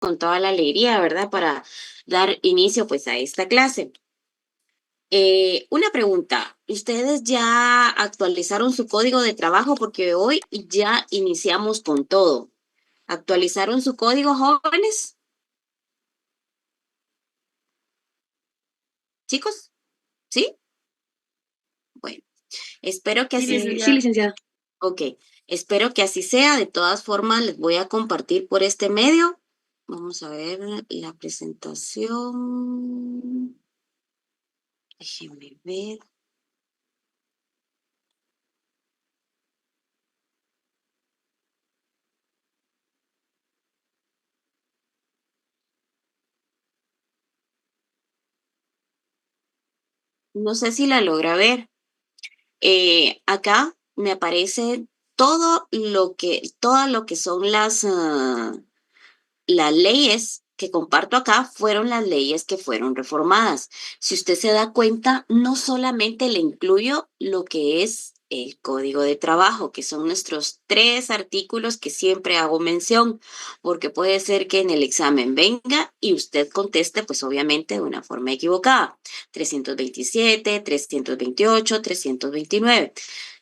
con toda la alegría, ¿verdad? Para dar inicio pues a esta clase. Una pregunta, ¿ustedes ya actualizaron su código de trabajo? Porque hoy ya iniciamos con todo. ¿Actualizaron su código, jóvenes? ¿Chicos? ¿Sí? Bueno, espero que Sí, así, sí, licenciada. ok, espero que así sea. De todas formas, les voy a compartir por este medio. Vamos a ver la presentación. Déjenme ver. No sé si la logra ver. Acá me aparece todo lo que son las leyes que comparto acá fueron las leyes que fueron reformadas. Si usted se da cuenta, no solamente le incluyo lo que es el Código de Trabajo, que son nuestros 3 artículos que siempre hago mención, porque puede ser que en el examen venga y usted conteste, pues obviamente de una forma equivocada. 327, 328, 329.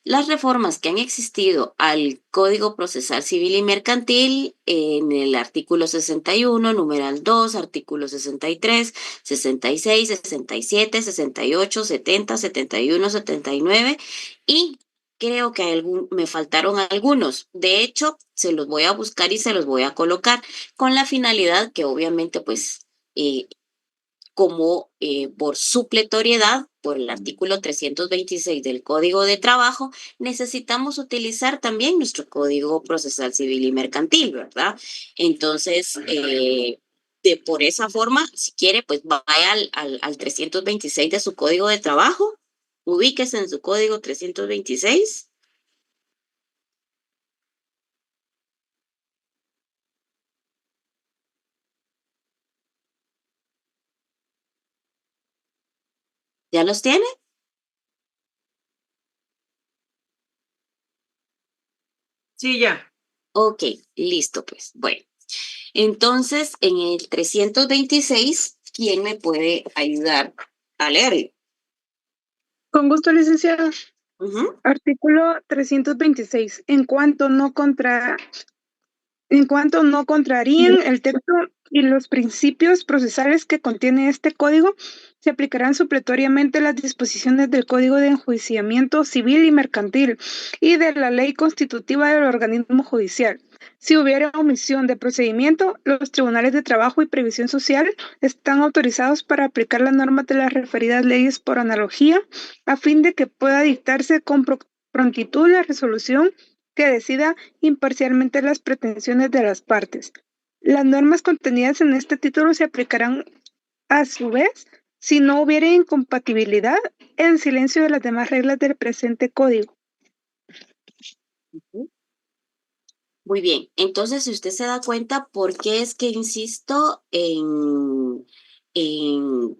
Las reformas que han existido al Código Procesal Civil y Mercantil en el artículo 61, numeral 2, artículo 63, 66, 67, 68, 70, 71, 79 y creo que me faltaron algunos. De hecho, se los voy a buscar y se los voy a colocar con la finalidad que obviamente pues eh, como por supletoriedad, por el artículo 326 del Código de Trabajo, necesitamos utilizar también nuestro Código Procesal Civil y Mercantil, ¿verdad? Entonces, por esa forma, si quiere, pues vaya al 326 de su Código de Trabajo, ubíquese en su Código 326. ¿Ya los tiene? Sí, ya. Ok, listo, pues. Bueno, entonces en el 326, ¿quién me puede ayudar a leerlo? Con gusto, licenciada. Ujú. Artículo 326. En cuanto no contraríen el texto y los principios procesales que contiene este código, se aplicarán supletoriamente las disposiciones del Código de Enjuiciamiento Civil y Mercantil y de la ley constitutiva del organismo judicial. Si hubiera omisión de procedimiento, los tribunales de trabajo y previsión social están autorizados para aplicar las normas de las referidas leyes por analogía, a fin de que pueda dictarse con prontitud la resolución que decida imparcialmente las pretensiones de las partes. Las normas contenidas en este título se aplicarán a su vez si no hubiera incompatibilidad en silencio de las demás reglas del presente código. Ujú. Muy bien, entonces si usted se da cuenta, ¿por qué es que insisto en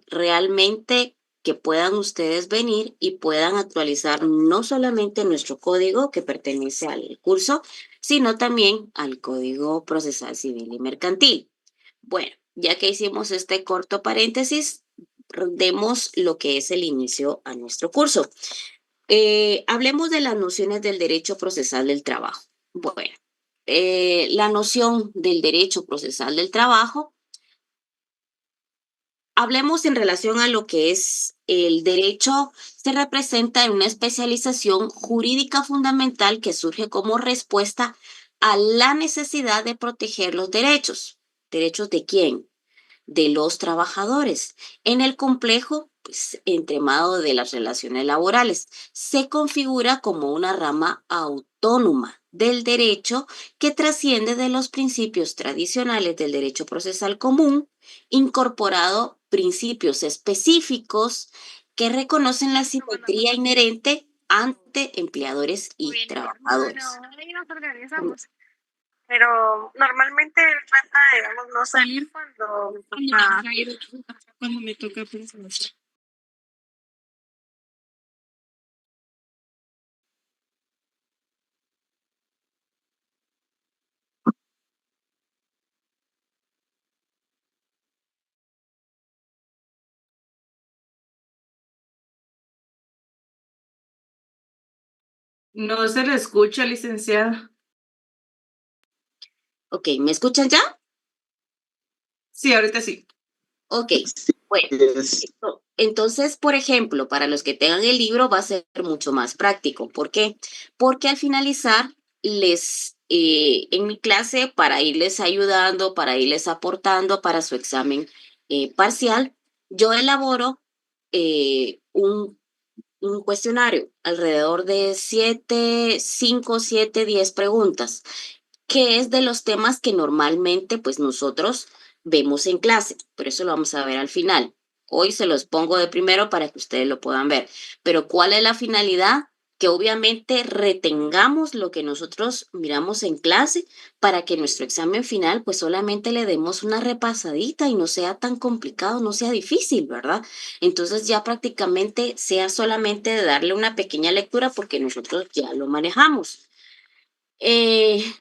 realmente que puedan ustedes venir y puedan actualizar no solamente nuestro código que pertenece al curso, sino también al Código Procesal Civil y Mercantil? Bueno, ya que hicimos este corto paréntesis, demos lo que es el inicio a nuestro curso. Hablemos de las nociones del derecho procesal del trabajo. Bueno, la noción del derecho procesal del trabajo, hablemos en relación a lo que es el derecho, se representa en una especialización jurídica fundamental que surge como respuesta a la necesidad de proteger los derechos. ¿Derechos de quién? De los trabajadores en el complejo pues, entremado de las relaciones laborales. Se configura como una rama autónoma del derecho que trasciende de los principios tradicionales del derecho procesal común, incorporado principios específicos que reconocen la simetría inherente ante empleadores y trabajadores. Ahí nos organizamos. Pero normalmente trata de, digamos, no salir cuando me toca presencial. No se le escucha, licenciada. Ok, ¿me escuchan ya? Sí, ahorita sí. Ok, bueno. Entonces, por ejemplo, para los que tengan el libro va a ser mucho más práctico. ¿Por qué? Porque al finalizar, en mi clase, para irles ayudando, para irles aportando para su examen parcial, yo elaboro eh, un, un cuestionario, alrededor de 5, 7, 10 preguntas, que es de los temas que normalmente pues nosotros vemos en clase, pero eso lo vamos a ver al final. Hoy se los pongo de primero para que ustedes lo puedan ver. Pero ¿cuál es la finalidad? Que obviamente retengamos lo que nosotros miramos en clase para que nuestro examen final pues solamente le demos una repasadita y no sea tan complicado, no sea difícil, ¿verdad? Entonces ya prácticamente sea solamente de darle una pequeña lectura porque nosotros ya lo manejamos.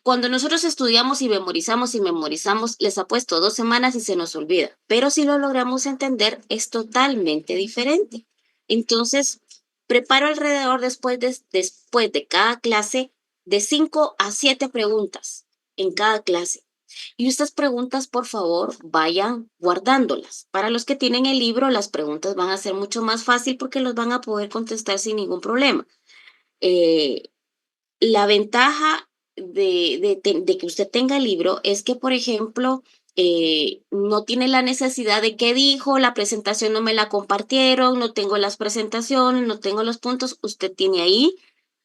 Cuando nosotros estudiamos y memorizamos, les apuesto 2 semanas y se nos olvida, pero si lo logramos entender es totalmente diferente. Entonces, preparo alrededor después de cada clase de 5 a 7 preguntas en cada clase. Y estas preguntas, por favor, vayan guardándolas. Para los que tienen el libro, las preguntas van a ser mucho más fácil porque los van a poder contestar sin ningún problema. Eh, la ventaja de que usted tenga el libro es que, por ejemplo, no tiene la necesidad de qué dijo, la presentación no me la compartieron, no tengo las presentaciones, no tengo los puntos, usted tiene ahí,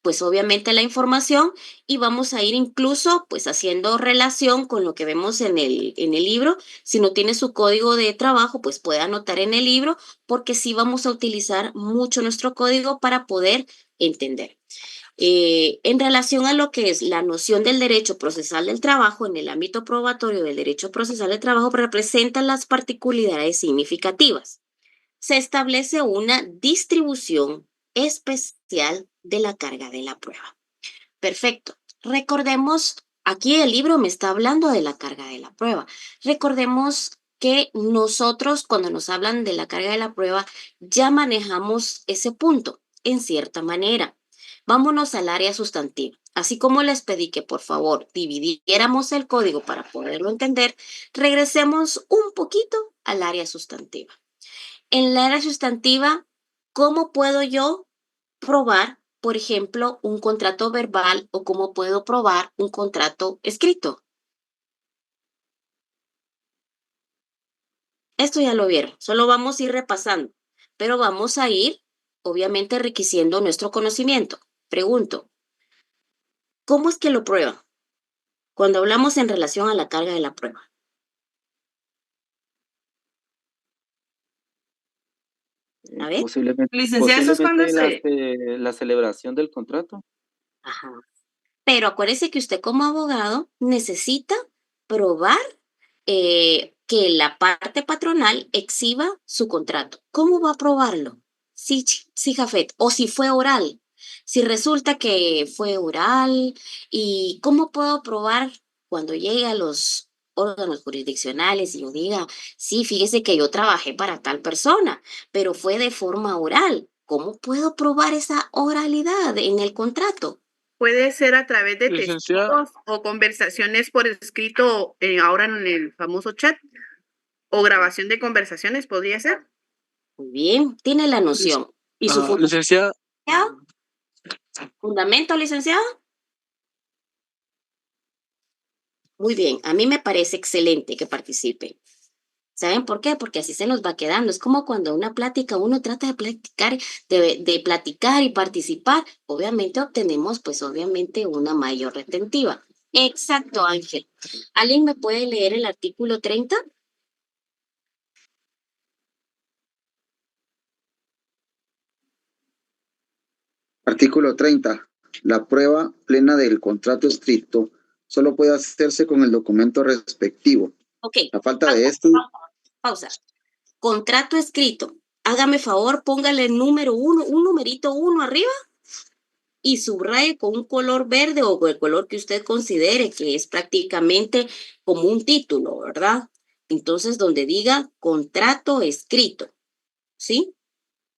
pues obviamente la información y vamos a ir incluso pues haciendo relación con lo que vemos en el libro. Si no tiene su código de trabajo, pues puede anotar en el libro porque sí vamos a utilizar mucho nuestro código para poder entender. En relación a lo que es la noción del derecho procesal del trabajo, en el ámbito probatorio del derecho procesal del trabajo representan las particularidades significativas. Se establece una distribución especial de la carga de la prueba. Perfecto. Recordemos, aquí el libro me está hablando de la carga de la prueba. Recordemos que nosotros, cuando nos hablan de la carga de la prueba, ya manejamos ese punto en cierta manera. Vámonos al área sustantiva. Así como les pedí que por favor dividiéramos el código para poderlo entender, regresemos un poquito al área sustantiva. En la área sustantiva, ¿cómo puedo yo probar, por ejemplo, un contrato verbal o cómo puedo probar un contrato escrito? Esto ya lo vieron, solo vamos a ir repasando, pero vamos a ir, obviamente, enriqueciendo nuestro conocimiento. Pregunto, ¿cómo es que lo prueban? Cuando hablamos en relación a la carga de la prueba. A ver, Licenciada, eso es cuando se... la celebración del contrato. ajá. Pero acuérdese que usted como abogado necesita probar que la parte patronal exhiba su contrato. ¿Cómo va a probarlo? Sí, Jafet, o si fue oral. Si resulta que fue oral, ¿y cómo puedo probar cuando llegue a los órganos jurisdiccionales y yo diga, sí, fíjese que yo trabajé para tal persona, pero fue de forma oral? ¿Cómo puedo probar esa oralidad en el contrato? Puede ser a través de Licenciada. testigos o conversaciones por escrito, ahora en el famoso chat, o grabación de conversaciones, podría ser. Muy bien, tiene la noción. ¿Y su Licenciada. fundamento, licenciado? Muy bien, a mí me parece excelente que participe. ¿Saben por qué? Porque así se nos va quedando. Es como cuando una plática, uno trata de platicar y participar. Obviamente obtenemos, pues obviamente, una mayor retentiva. Exacto, Ángel. ¿Alguien me puede leer el artículo 30? Artículo 30. La prueba plena del contrato escrito solo puede hacerse con el documento respectivo. Ok. A falta de esto, Pausa. Contrato escrito. Hágame favor, póngale el número 1, un numerito 1 arriba y subraye con un color verde o con el color que usted considere que es prácticamente como un título, ¿verdad? Entonces, donde diga contrato escrito, ¿sí?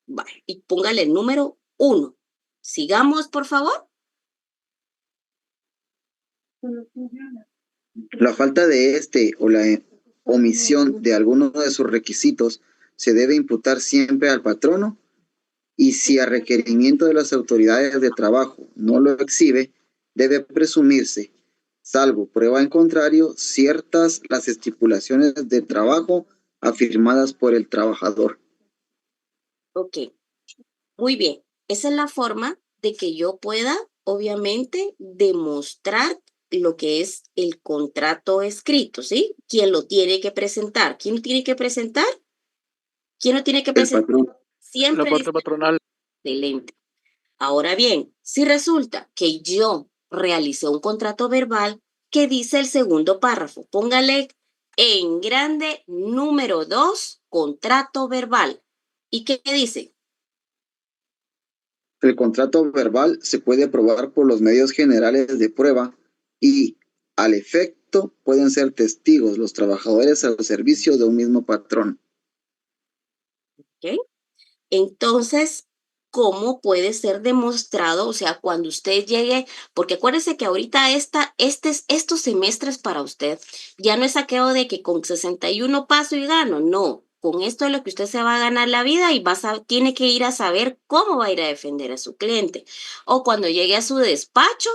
Vale, y póngale el número 1. Sigamos, por favor. La falta de este o la omisión de alguno de sus requisitos se debe imputar siempre al patrono y si a requerimiento de las autoridades de trabajo no lo exhibe, debe presumirse, salvo prueba en contrario, ciertas las estipulaciones de trabajo afirmadas por el trabajador. Ok, muy bien. Esa es la forma de que yo pueda, obviamente, demostrar lo que es el contrato escrito, ¿sí? ¿Quién lo tiene que presentar? ¿Quién lo tiene que presentar? ¿Quién lo tiene que El presentar? patrón. Siempre La parte dice patronal. excelente. Ahora bien, si resulta que yo realicé un contrato verbal, ¿qué dice el segundo párrafo? Póngale en grande número 2, contrato verbal. ¿Y qué dice? El contrato verbal se puede probar por los medios generales de prueba y, al efecto, pueden ser testigos los trabajadores al servicio de un mismo patrón. ¿Ok? Entonces, ¿cómo puede ser demostrado? O sea, cuando usted llegue, porque acuérdese que ahorita estos semestres para usted ya no es aquello de que con 61 paso y gano, no. Con esto es lo que usted se va a ganar la vida y tiene que ir a saber cómo va a ir a defender a su cliente. O cuando llegue a su despacho,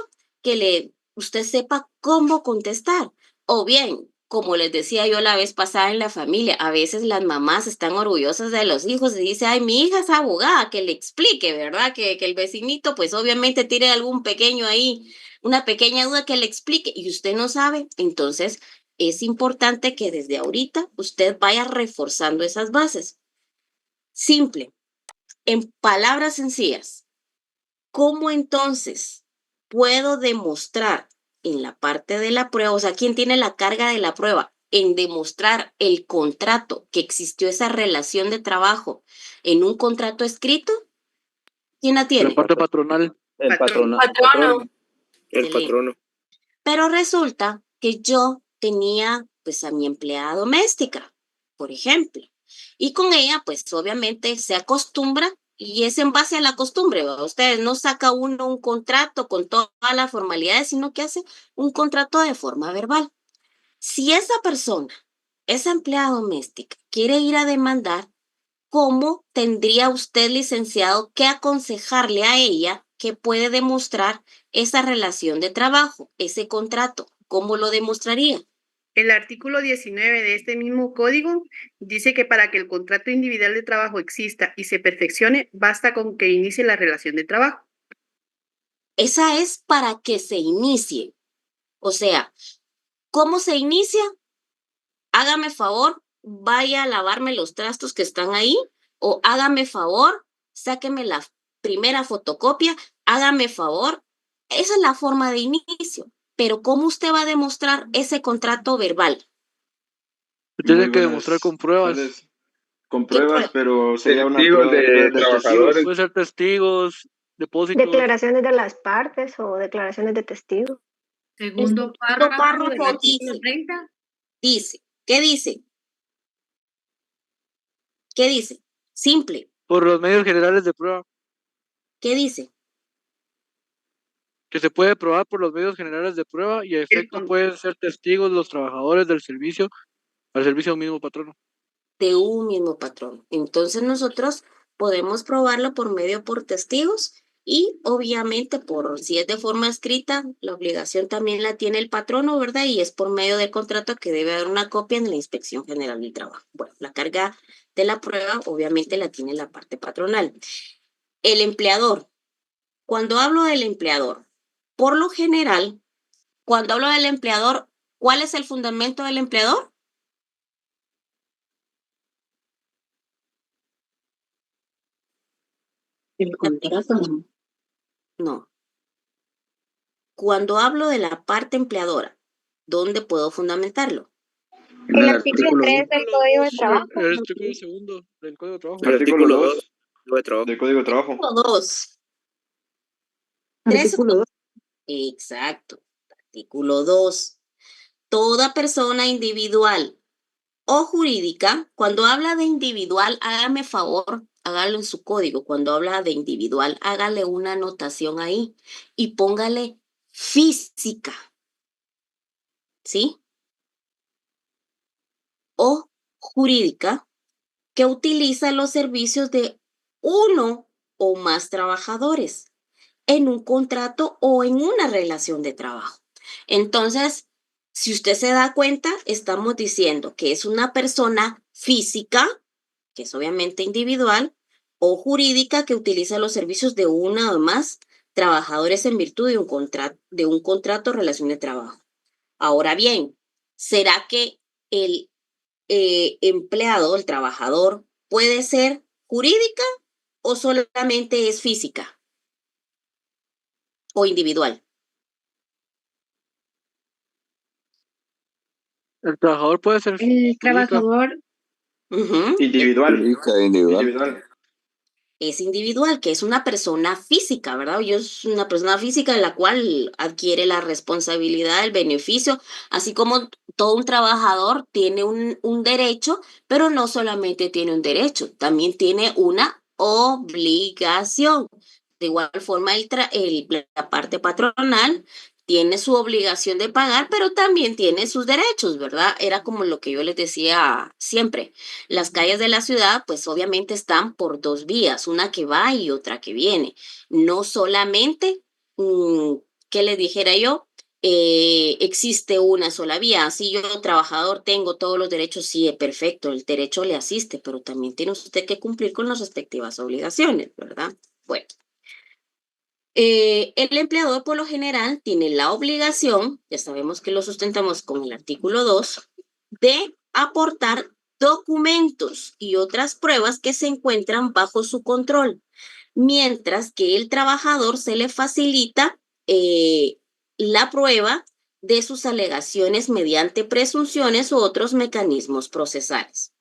usted sepa cómo contestar. O bien, como les decía yo la vez pasada en la familia, a veces las mamás están orgullosas de los hijos y dicen, ay, mi hija es abogada, que le explique, ¿verdad? Que el vecinito, pues obviamente tiene algún pequeño ahí, una pequeña duda que le explique y usted no sabe. Entonces, es importante que desde ahorita usted vaya reforzando esas bases. Simple, en palabras sencillas. ¿Cómo entonces puedo demostrar en la parte de la prueba, o sea, quién tiene la carga de la prueba en demostrar el contrato, que existió esa relación de trabajo en un contrato escrito? ¿Quién la La tiene? parte patronal. El Patrón. Patrono. El Excelente. patrono. Pero resulta que yo tenía pues a mi empleada doméstica, por ejemplo, y con ella pues obviamente se acostumbra y es en base a la costumbre, ¿verdad? Ustedes no saca uno un contrato con todas las formalidades, sino que hace un contrato de forma verbal. Si esa persona, esa empleada doméstica, quiere ir a demandar, ¿cómo tendría usted, licenciado, que aconsejarle a ella que puede demostrar esa relación de trabajo, ese contrato? ¿Cómo lo demostraría? El artículo 19 de este mismo código dice que para que el contrato individual de trabajo exista y se perfeccione, basta con que inicie la relación de trabajo. Esa es para que se inicie. O sea, ¿cómo se inicia? Hágame favor, vaya a lavarme los trastos que están ahí, o hágame favor, sáqueme la primera fotocopia, hágame favor. Esa es la forma de inicio. Pero ¿cómo usted va a demostrar ese contrato verbal? Tiene que demostrar con pruebas. Con ¿Qué pruebas, prueba? pero sería una Testigos prueba de trabajadores. Puede ser testigos, depósitos. Declaraciones de las partes o declaraciones de testigos. Segundo párrafo del artículo dice. 30. Dice, ¿qué dice? ¿Qué dice? Simple, Por los medios generales de prueba. ¿qué dice? Que se puede probar por los medios generales de prueba y a efecto pueden ser testigos los trabajadores del servicio al servicio del mismo patrono. De un mismo patrón. Entonces nosotros podemos probarlo por testigos y obviamente si es de forma escrita, la obligación también la tiene el patrono, ¿verdad? Y es por medio del contrato que debe haber una copia en la Inspección General del Trabajo. Bueno, la carga de la prueba obviamente la tiene la parte patronal. El empleador. Cuando hablo del empleador, por lo general, cuando hablo del empleador, ¿cuál es el fundamento del empleador? El contrato. No. Cuando hablo de la parte empleadora, ¿dónde puedo fundamentarlo? En el artículo 3 del Código de Trabajo. El artículo segundo del Código de Trabajo. Artículo 2 de trabajo. del Código de Trabajo. Artículo 2. Artículo 2. Exacto. Artículo 2. Toda persona individual o jurídica, cuando habla de individual, hágame favor, hágalo en su código. Cuando habla de individual, hágale una anotación ahí y póngale física. ¿sí? O jurídica, que utiliza los servicios de uno o más trabajadores en un contrato o en una relación de trabajo. Entonces, si usted se da cuenta, estamos diciendo que es una persona física, que es obviamente individual, o jurídica que utiliza los servicios de una o más trabajadores en virtud de un contrato o relación de trabajo. Ahora bien, ¿será que el empleado, el trabajador, puede ser jurídica o solamente es física o individual? El trabajador puede ser El jurídica. trabajador Ujú. Individual. Individual. Individual. Es individual, que es una persona física, ¿verdad? Yo es una persona física en la cual adquiere la responsabilidad, el beneficio, así como todo un trabajador tiene un derecho, pero no solamente tiene un derecho, también tiene una obligación. De igual forma, la parte patronal tiene su obligación de pagar, pero también tiene sus derechos, ¿verdad? Era como lo que yo les decía siempre. Las calles de la ciudad, pues obviamente están por dos vías, una que va y otra que viene. No solamente, ¿qué les dijera yo? Existe una sola vía. Si yo, trabajador, tengo todos los derechos, sí, perfecto, el derecho le asiste, pero también tiene usted que cumplir con las respectivas obligaciones, ¿verdad? Bueno. El empleador por lo general tiene la obligación, ya sabemos que lo sustentamos con el artículo 2, de aportar documentos y otras pruebas que se encuentran bajo su control, mientras que el trabajador se le facilita la prueba de sus alegaciones mediante presunciones u otros mecanismos procesales.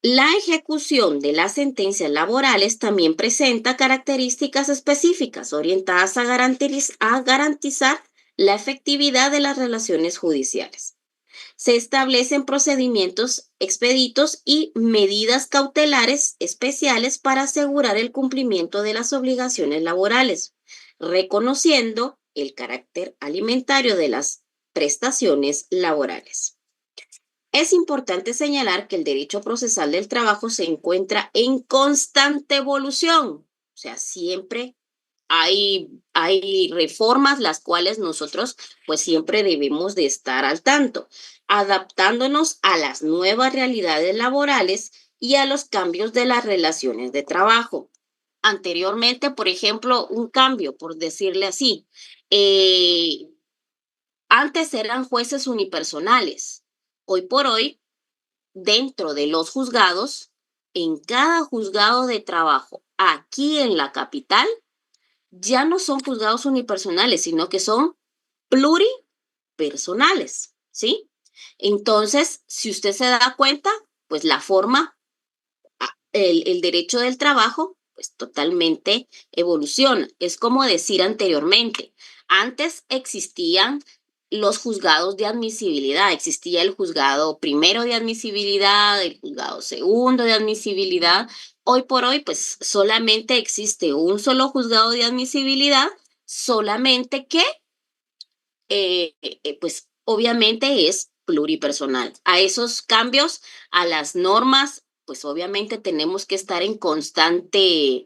La ejecución de las sentencias laborales también presenta características específicas orientadas a garantizar la efectividad de las relaciones judiciales. Se establecen procedimientos expeditos y medidas cautelares especiales para asegurar el cumplimiento de las obligaciones laborales, reconociendo el carácter alimentario de las prestaciones laborales. Es importante señalar que el derecho procesal del trabajo se encuentra en constante evolución. O sea, siempre hay reformas las cuales nosotros pues siempre debemos de estar al tanto, adaptándonos a las nuevas realidades laborales y a los cambios de las relaciones de trabajo. Anteriormente, por ejemplo, un cambio, por decirle así, eh, antes eran jueces unipersonales. Hoy por hoy, dentro de los juzgados, en cada juzgado de trabajo aquí en la capital, ya no son juzgados unipersonales, sino que son pluripersonales, ¿sí? Entonces, si usted se da cuenta, pues la forma, el derecho del trabajo, pues totalmente evoluciona. Es como decir anteriormente, antes existían los juzgados de admisibilidad, existía el juzgado primero de admisibilidad, el juzgado segundo de admisibilidad. Hoy por hoy, pues solamente existe un solo juzgado de admisibilidad, solamente que, pues obviamente es pluripersonal. A esos cambios, a las normas, pues obviamente tenemos que estar en constante,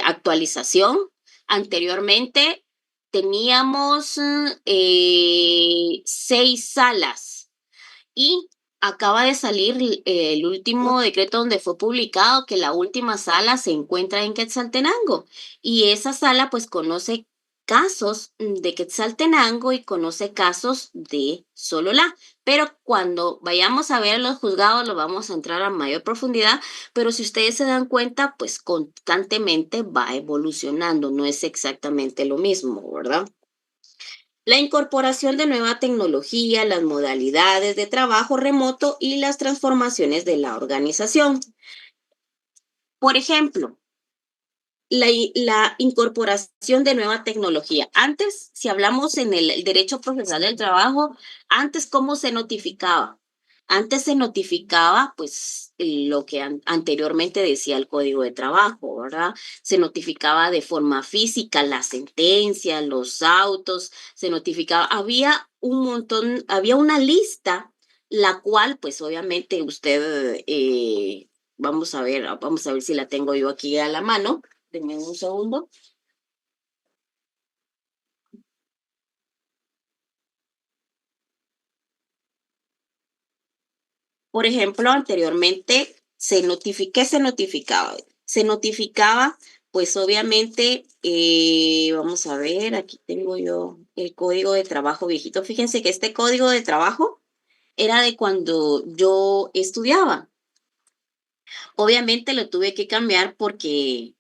actualización. Anteriormente teníamos 6 salas y acaba de salir el último decreto donde fue publicado que la última sala se encuentra en Quetzaltenango y esa sala pues conoce casos de Quetzaltenango y conoce casos de Sololá. Pero cuando vayamos a ver los juzgados lo vamos a entrar a mayor profundidad, pero si ustedes se dan cuenta, pues constantemente va evolucionando, no es exactamente lo mismo, ¿verdad? La incorporación de nueva tecnología, las modalidades de trabajo remoto y las transformaciones de la organización. Por ejemplo, la incorporación de nueva tecnología. Antes, si hablamos en el derecho procesal del trabajo, antes, ¿cómo se notificaba? Antes se notificaba, pues, lo que anteriormente decía el Código de Trabajo, ¿verdad? Se notificaba de forma física la sentencia, los autos, se notificaba, había un montón, había una lista, la cual, pues, obviamente usted, vamos a ver si la tengo yo aquí a la mano. Denme un segundo. Por ejemplo, anteriormente ¿qué se notificaba? Se notificaba, pues obviamente, vamos a ver, aquí tengo yo el código de trabajo viejito. Fíjense que este código de trabajo era de cuando yo estudiaba. Obviamente lo tuve que cambiar porque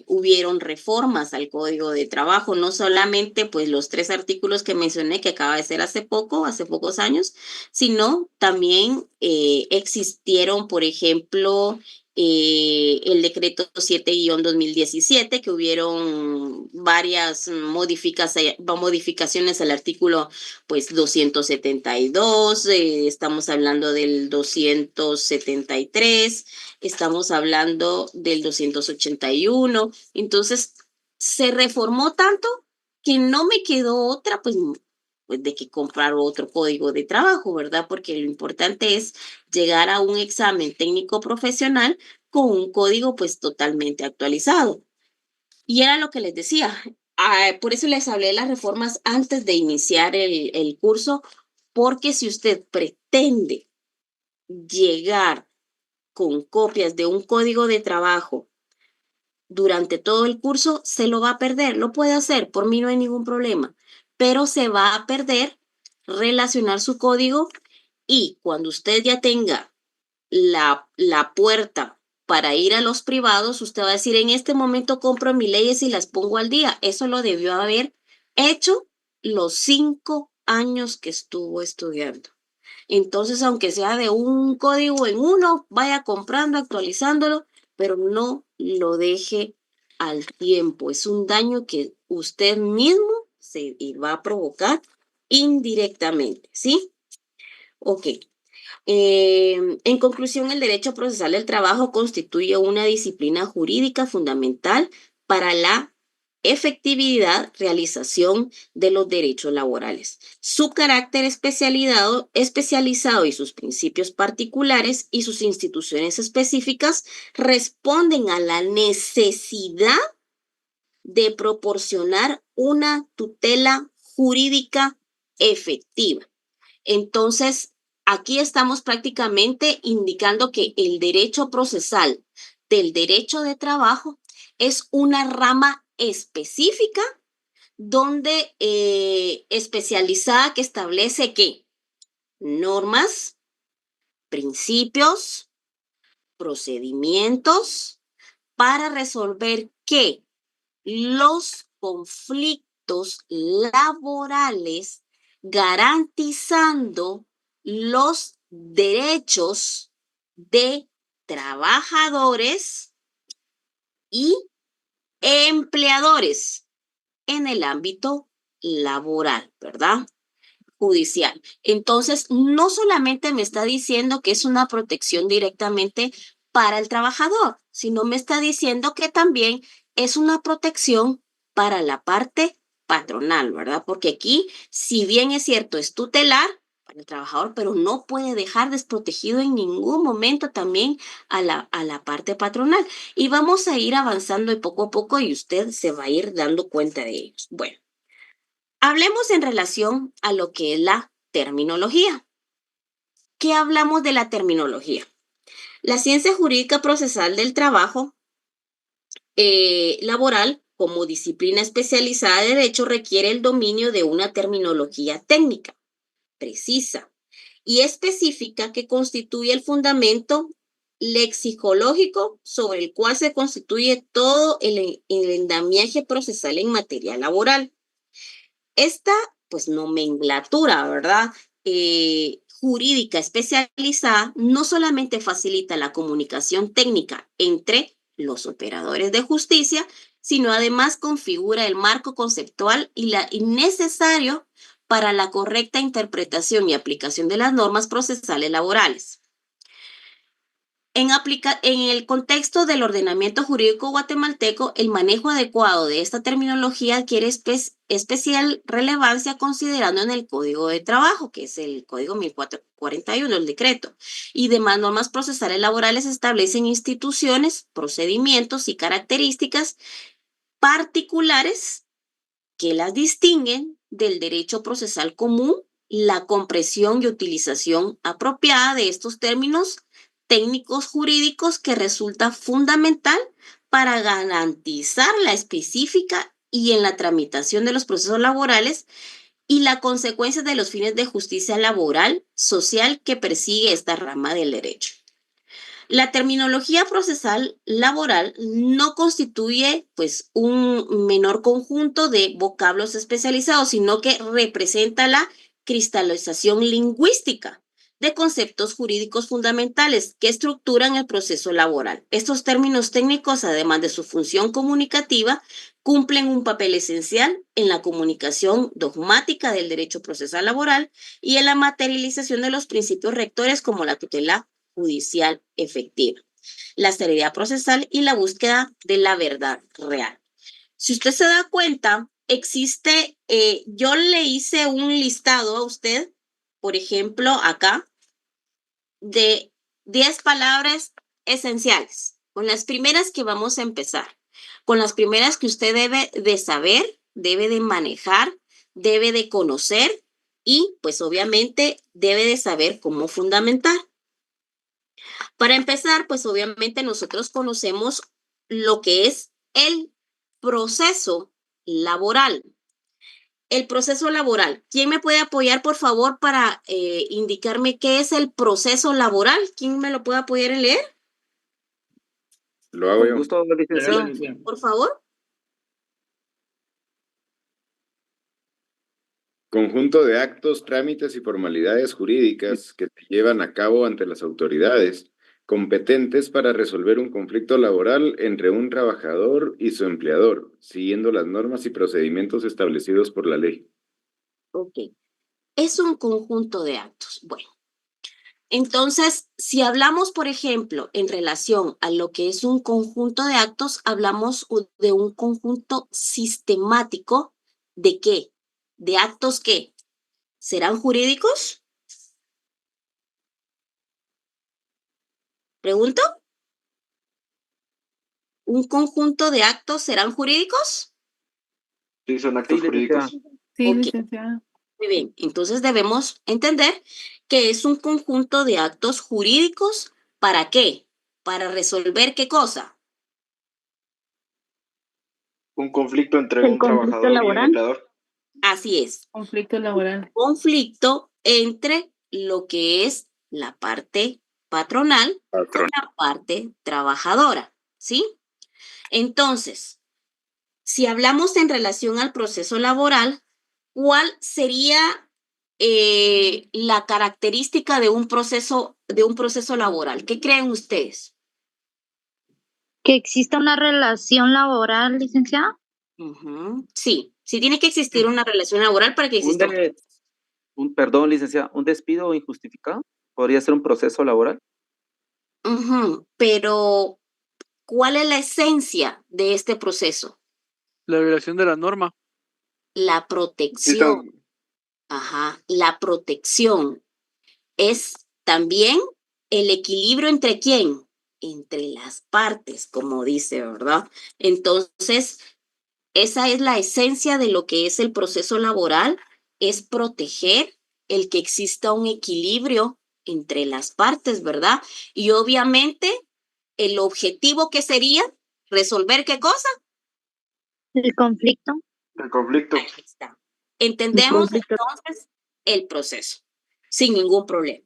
hubieron reformas al Código de Trabajo, no solamente pues los 3 artículos que mencioné que acaba de ser hace pocos años, sino también existieron, por ejemplo, el decreto 7-2017, que hubieron varias modificaciones al artículo pues 272, estamos hablando del 273, estamos hablando del 281. Entonces, se reformó tanto que no me quedó otra, pues de que comprar otro código de trabajo, ¿verdad? Porque lo importante es llegar a un examen técnico profesional con un código pues totalmente actualizado. Y era lo que les decía. Por eso les hablé de las reformas antes de iniciar el curso, porque si usted pretende llegar con copias de un código de trabajo durante todo el curso, se lo va a perder. Lo puede hacer, por mí no hay ningún problema, pero se va a perder relacionar su código, y cuando usted ya tenga la puerta para ir a los privados, usted va a decir, en este momento compro mis leyes y las pongo al día. Eso lo debió haber hecho los 5 años que estuvo estudiando. Entonces, aunque sea de un código en uno, vaya comprando, actualizándolo, pero no lo deje al tiempo. Es un daño que usted mismo se va a provocar indirectamente, ¿sí? Ok. En conclusión, el derecho procesal del trabajo constituye una disciplina jurídica fundamental para la efectividad, realización de los derechos laborales. Su carácter especializado y sus principios particulares y sus instituciones específicas responden a la necesidad de proporcionar una tutela jurídica efectiva. Entonces, aquí estamos prácticamente indicando que el derecho procesal del derecho de trabajo es una rama específica donde especializada, que establece que normas, principios, procedimientos para resolver que los conflictos laborales, garantizando los derechos de trabajadores y empleadores en el ámbito laboral, ¿verdad? Judicial. Entonces, no solamente me está diciendo que es una protección directamente para el trabajador, sino me está diciendo que también es una protección para la parte patronal, ¿verdad? Porque aquí, si bien es cierto, es tutelar para el trabajador, pero no puede dejar desprotegido en ningún momento también a la parte patronal. Y vamos a ir avanzando de poco a poco y usted se va a ir dando cuenta de ellos. Bueno. Hablemos en relación a lo que es la terminología. ¿Qué hablamos de la terminología? La ciencia jurídica procesal del trabajo laboral, como disciplina especializada de derecho, requiere el dominio de una terminología técnica, precisa y específica, que constituye el fundamento lexicológico sobre el cual se constituye todo el andamiaje procesal en materia laboral. Esta, pues, nomenclatura, ¿verdad? Jurídica especializada no solamente facilita la comunicación técnica entre los operadores de justicia, sino además configura el marco conceptual y necesario para la correcta interpretación y aplicación de las normas procesales laborales. En el contexto del ordenamiento jurídico guatemalteco, el manejo adecuado de esta terminología adquiere especial relevancia considerando en el Código de Trabajo, que es el Código 1441, el decreto, y demás normas procesales laborales establecen instituciones, procedimientos y características particulares que las distinguen del derecho procesal común, la comprensión y utilización apropiada de estos términos técnicos jurídicos que resulta fundamental para garantizar la específica y en la tramitación de los procesos laborales y la consecuencia de los fines de justicia laboral, social que persigue esta rama del derecho. La terminología procesal laboral no constituye pues un menor conjunto de vocablos especializados, sino que representa la cristalización lingüística de conceptos jurídicos fundamentales que estructuran el proceso laboral. Estos términos técnicos, además de su función comunicativa, cumplen un papel esencial en la comunicación dogmática del derecho procesal laboral y en la materialización de los principios rectores como la tutela judicial efectiva, la seriedad procesal y la búsqueda de la verdad real. Si usted se da cuenta, existe, yo le hice un listado a usted, por ejemplo, acá, de 10 palabras esenciales, con las primeras que vamos a empezar, con las primeras que usted debe de saber, debe de manejar, debe de conocer y pues obviamente debe de saber cómo fundamentar. Para empezar, pues obviamente nosotros conocemos lo que es el proceso laboral. El proceso laboral. ¿Quién me puede apoyar, por favor, para indicarme qué es el proceso laboral? ¿Quién me lo puede apoyar en leer? Lo hago Con yo. gusto, licenciado. Por favor. Conjunto de actos, trámites y formalidades jurídicas que se llevan a cabo ante las autoridades competentes para resolver un conflicto laboral entre un trabajador y su empleador, siguiendo las normas y procedimientos establecidos por la ley. Ok. Es un conjunto de actos. Bueno. Entonces, si hablamos, por ejemplo, en relación a lo que es un conjunto de actos, hablamos de un conjunto sistemático ¿de qué? ¿De actos qué? ¿Serán jurídicos? ¿Pregunto? ¿Un conjunto de actos serán jurídicos? Sí, son actos jurídicos. Sí, Ok. licenciada. Muy bien, entonces debemos entender que es un conjunto de actos jurídicos. ¿Para qué? ¿Para resolver qué cosa? Un conflicto entre El un conflicto trabajador y un laboral. empleador. Así es. Conflicto laboral. Conflicto entre lo que es la parte patronal y la parte trabajadora, ¿sí? Entonces, si hablamos en relación al proceso laboral, ¿cuál sería la característica de un proceso laboral? ¿Qué creen ustedes? Que exista una relación laboral, licenciada. Sí, sí tiene que existir una relación laboral para que exista Perdón, licenciada, ¿un despido injustificado podría ser un proceso laboral? Pero, ¿cuál es la esencia de este proceso? La violación de la norma. La protección. Ajá, la protección es también el equilibrio entre quién, entre las partes, como dice, ¿verdad? Entonces, esa es la esencia de lo que es el proceso laboral, es proteger el que exista un equilibrio entre las partes, ¿verdad? Y obviamente, el objetivo que sería resolver ¿qué cosa? El conflicto. El conflicto. Ahí está. Entendemos entonces el proceso, sin ningún problema.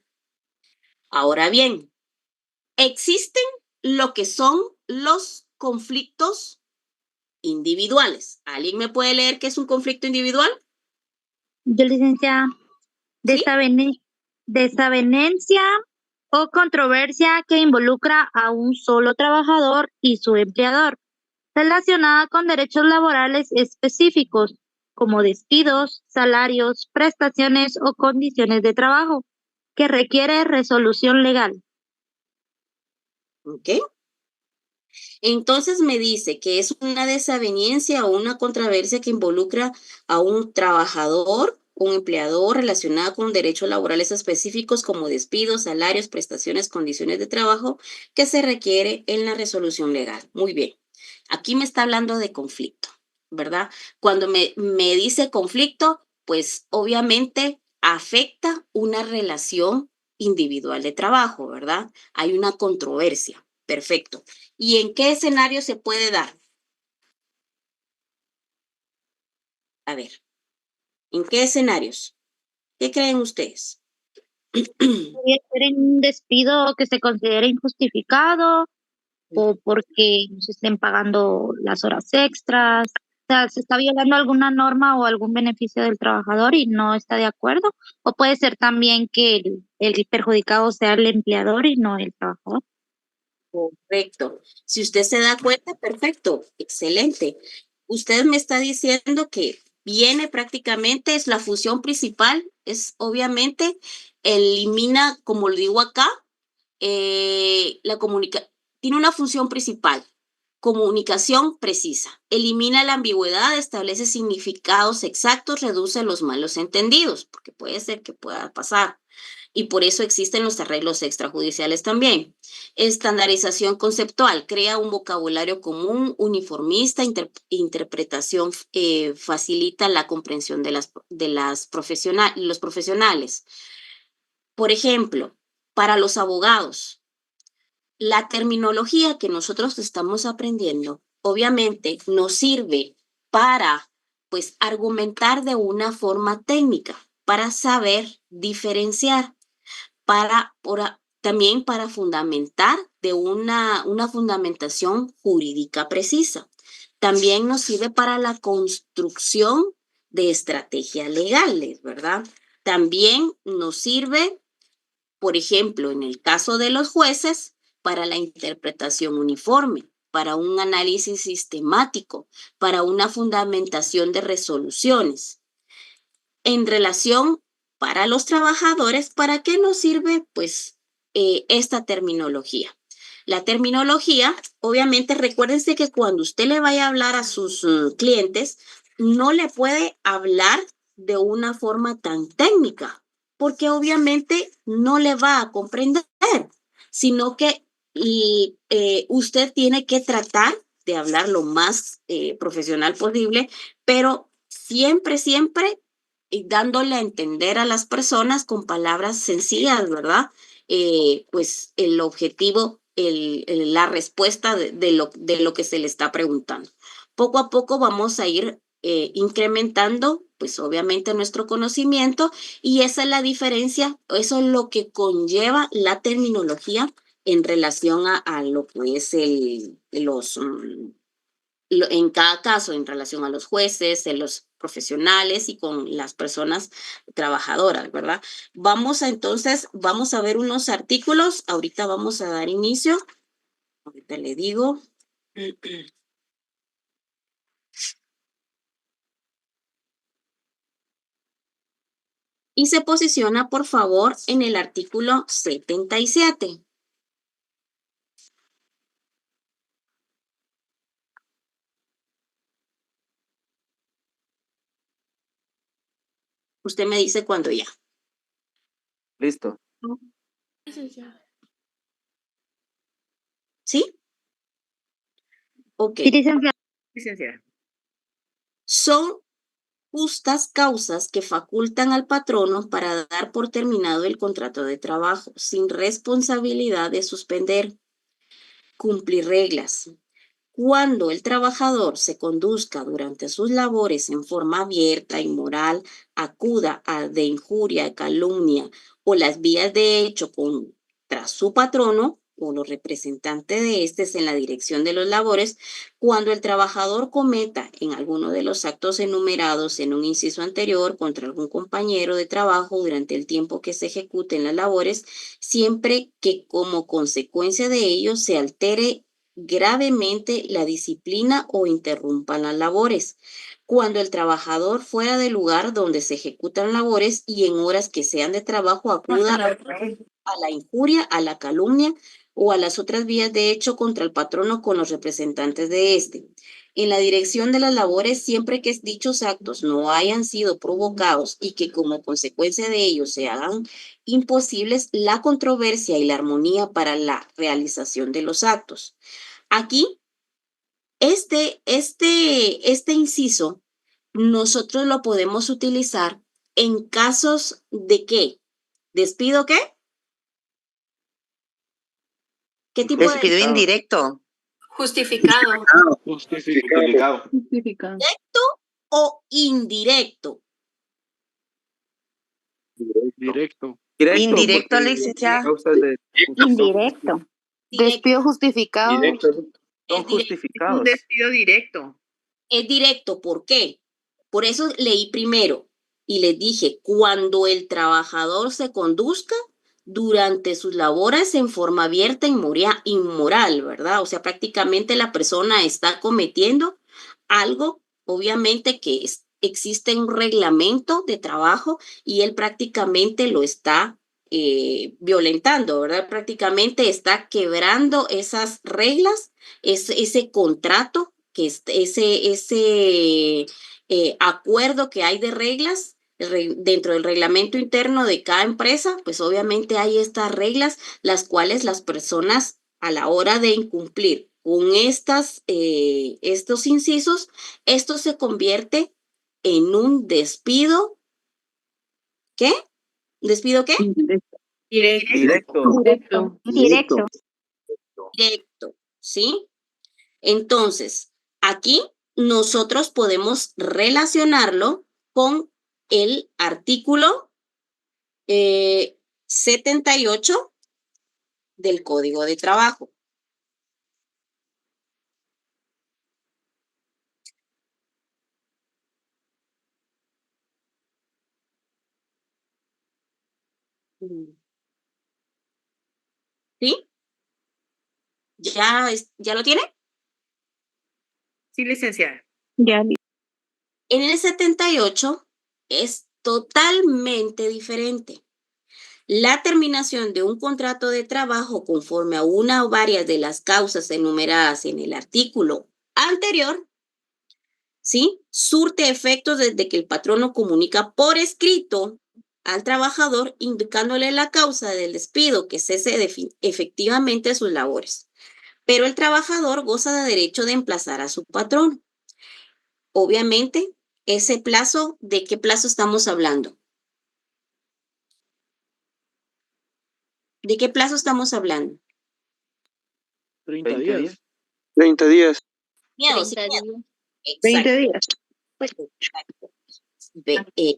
Ahora bien, existen lo que son los conflictos individuales. ¿Alguien me puede leer qué es un conflicto individual? Yo, licenciada. ¿Sí? Desavenencia o controversia que involucra a un solo trabajador y su empleador, relacionada con derechos laborales específicos como despidos, salarios, prestaciones o condiciones de trabajo, que requiere resolución legal. ¿Ok? Entonces me dice que es una desaveniencia o una controversia que involucra a un trabajador, un empleador relacionado con derechos laborales específicos como despidos, salarios, prestaciones, condiciones de trabajo que se requiere en la resolución legal. Muy bien. Aquí me está hablando de conflicto, ¿verdad? Cuando me dice conflicto, pues obviamente afecta una relación individual de trabajo, ¿verdad? Hay una controversia. Perfecto. ¿Y en qué escenario se puede dar? A ver, ¿en qué escenarios? ¿Qué creen ustedes? Podría ser en un despido que se considere injustificado o porque no se estén pagando las horas extras. O sea, se está violando alguna norma o algún beneficio del trabajador y no está de acuerdo. O puede ser también que el perjudicado sea el empleador y no el trabajador. Correcto. Si usted se da cuenta, perfecto, excelente. Usted me está diciendo que viene prácticamente, es la función principal, es obviamente, elimina, como lo digo acá, tiene una función principal, comunicación precisa, elimina la ambigüedad, establece significados exactos, reduce los malos entendidos, porque puede ser que pueda pasar. Y por eso existen los arreglos extrajudiciales también. Estandarización conceptual, crea un vocabulario común, uniformista, interpretación facilita la comprensión de los profesionales. Por ejemplo, para los abogados, la terminología que nosotros estamos aprendiendo, obviamente, nos sirve para, pues, argumentar de una forma técnica, para saber diferenciar, también para fundamentar de una fundamentación jurídica precisa. También nos sirve para la construcción de estrategias legales, ¿verdad? También nos sirve, por ejemplo, en el caso de los jueces, para la interpretación uniforme, para un análisis sistemático, para una fundamentación de resoluciones. En relación para los trabajadores, ¿para qué nos sirve? Pues esta terminología. La terminología, obviamente, recuérdense que cuando usted le vaya a hablar a sus clientes, no le puede hablar de una forma tan técnica, porque obviamente no le va a comprender, sino que usted tiene que tratar de hablar lo más profesional posible, pero siempre, siempre dándole a entender a las personas con palabras sencillas, ¿verdad? Pues el objetivo, la respuesta de lo que se le está preguntando. Poco a poco vamos a ir incrementando, pues obviamente nuestro conocimiento, y esa es la diferencia, eso es lo que conlleva la terminología en relación a lo que es en cada caso, en relación a los jueces, en los profesionales y con las personas trabajadoras, ¿verdad? Vamos a ver unos artículos. Ahorita vamos a dar inicio. Ahorita le digo. Y se posiciona, por favor, en el artículo 77. Usted me dice cuando ya. Listo. ¿Sí? Ok. Sí, licenciada. Licenciada. Son justas causas que facultan al patrono para dar por terminado el contrato de trabajo sin responsabilidad de suspender, cumplir reglas. Cuando el trabajador se conduzca durante sus labores en forma abierta, inmoral, acuda de injuria, calumnia o las vías de hecho contra su patrono o los representantes de estos en la dirección de los labores, cuando el trabajador cometa en alguno de los actos enumerados en un inciso anterior contra algún compañero de trabajo durante el tiempo que se ejecuten las labores, siempre que como consecuencia de ello se altere gravemente la disciplina o interrumpan las labores. Cuando el trabajador fuera del lugar donde se ejecutan labores y en horas que sean de trabajo acuda a la injuria, a la calumnia o a las otras vías de hecho contra el patrono con los representantes de éste. En la dirección de las labores, siempre que dichos actos no hayan sido provocados y que como consecuencia de ellos se hagan imposibles la controversia y la armonía para la realización de los actos. Aquí, este inciso, nosotros lo podemos utilizar en casos de ¿qué? ¿Despido qué? ¿Qué tipo de despido indirecto? Justificado. Justificado. ¿Directo o indirecto? Directo. Indirecto, licenciada. Indirecto. Despido justificado. Son justificados. Un despido directo. Es directo, ¿por qué? Por eso leí primero y les dije, cuando el trabajador se conduzca durante sus labores en forma abierta y inmoral, ¿verdad? O sea, prácticamente la persona está cometiendo algo, obviamente que existe un reglamento de trabajo y él prácticamente lo está violentando, ¿verdad? Prácticamente está quebrando esas reglas, ese contrato, ese acuerdo que hay de reglas dentro del reglamento interno de cada empresa, pues obviamente hay estas reglas, las cuales las personas a la hora de incumplir con estos incisos, esto se convierte en un despido. ¿Qué? ¿Despido qué? Directo. Directo, ¿sí? Entonces, aquí nosotros podemos relacionarlo con el artículo 78 del Código de Trabajo. ¿Sí? ¿Ya lo tiene? Sí, licenciada. Ya. En el 78 es totalmente diferente. La terminación de un contrato de trabajo conforme a una o varias de las causas enumeradas en el artículo anterior, ¿sí? Surte efectos desde que el patrono comunica por escrito al trabajador indicándole la causa del despido que cese efectivamente sus labores. Pero el trabajador goza de derecho de emplazar a su patrón. Obviamente, ese plazo, ¿de qué plazo estamos hablando? ¿De qué plazo estamos hablando? 30 días. 30 días. Miedo, 30 sí, días. miedo. 20 días. Exacto.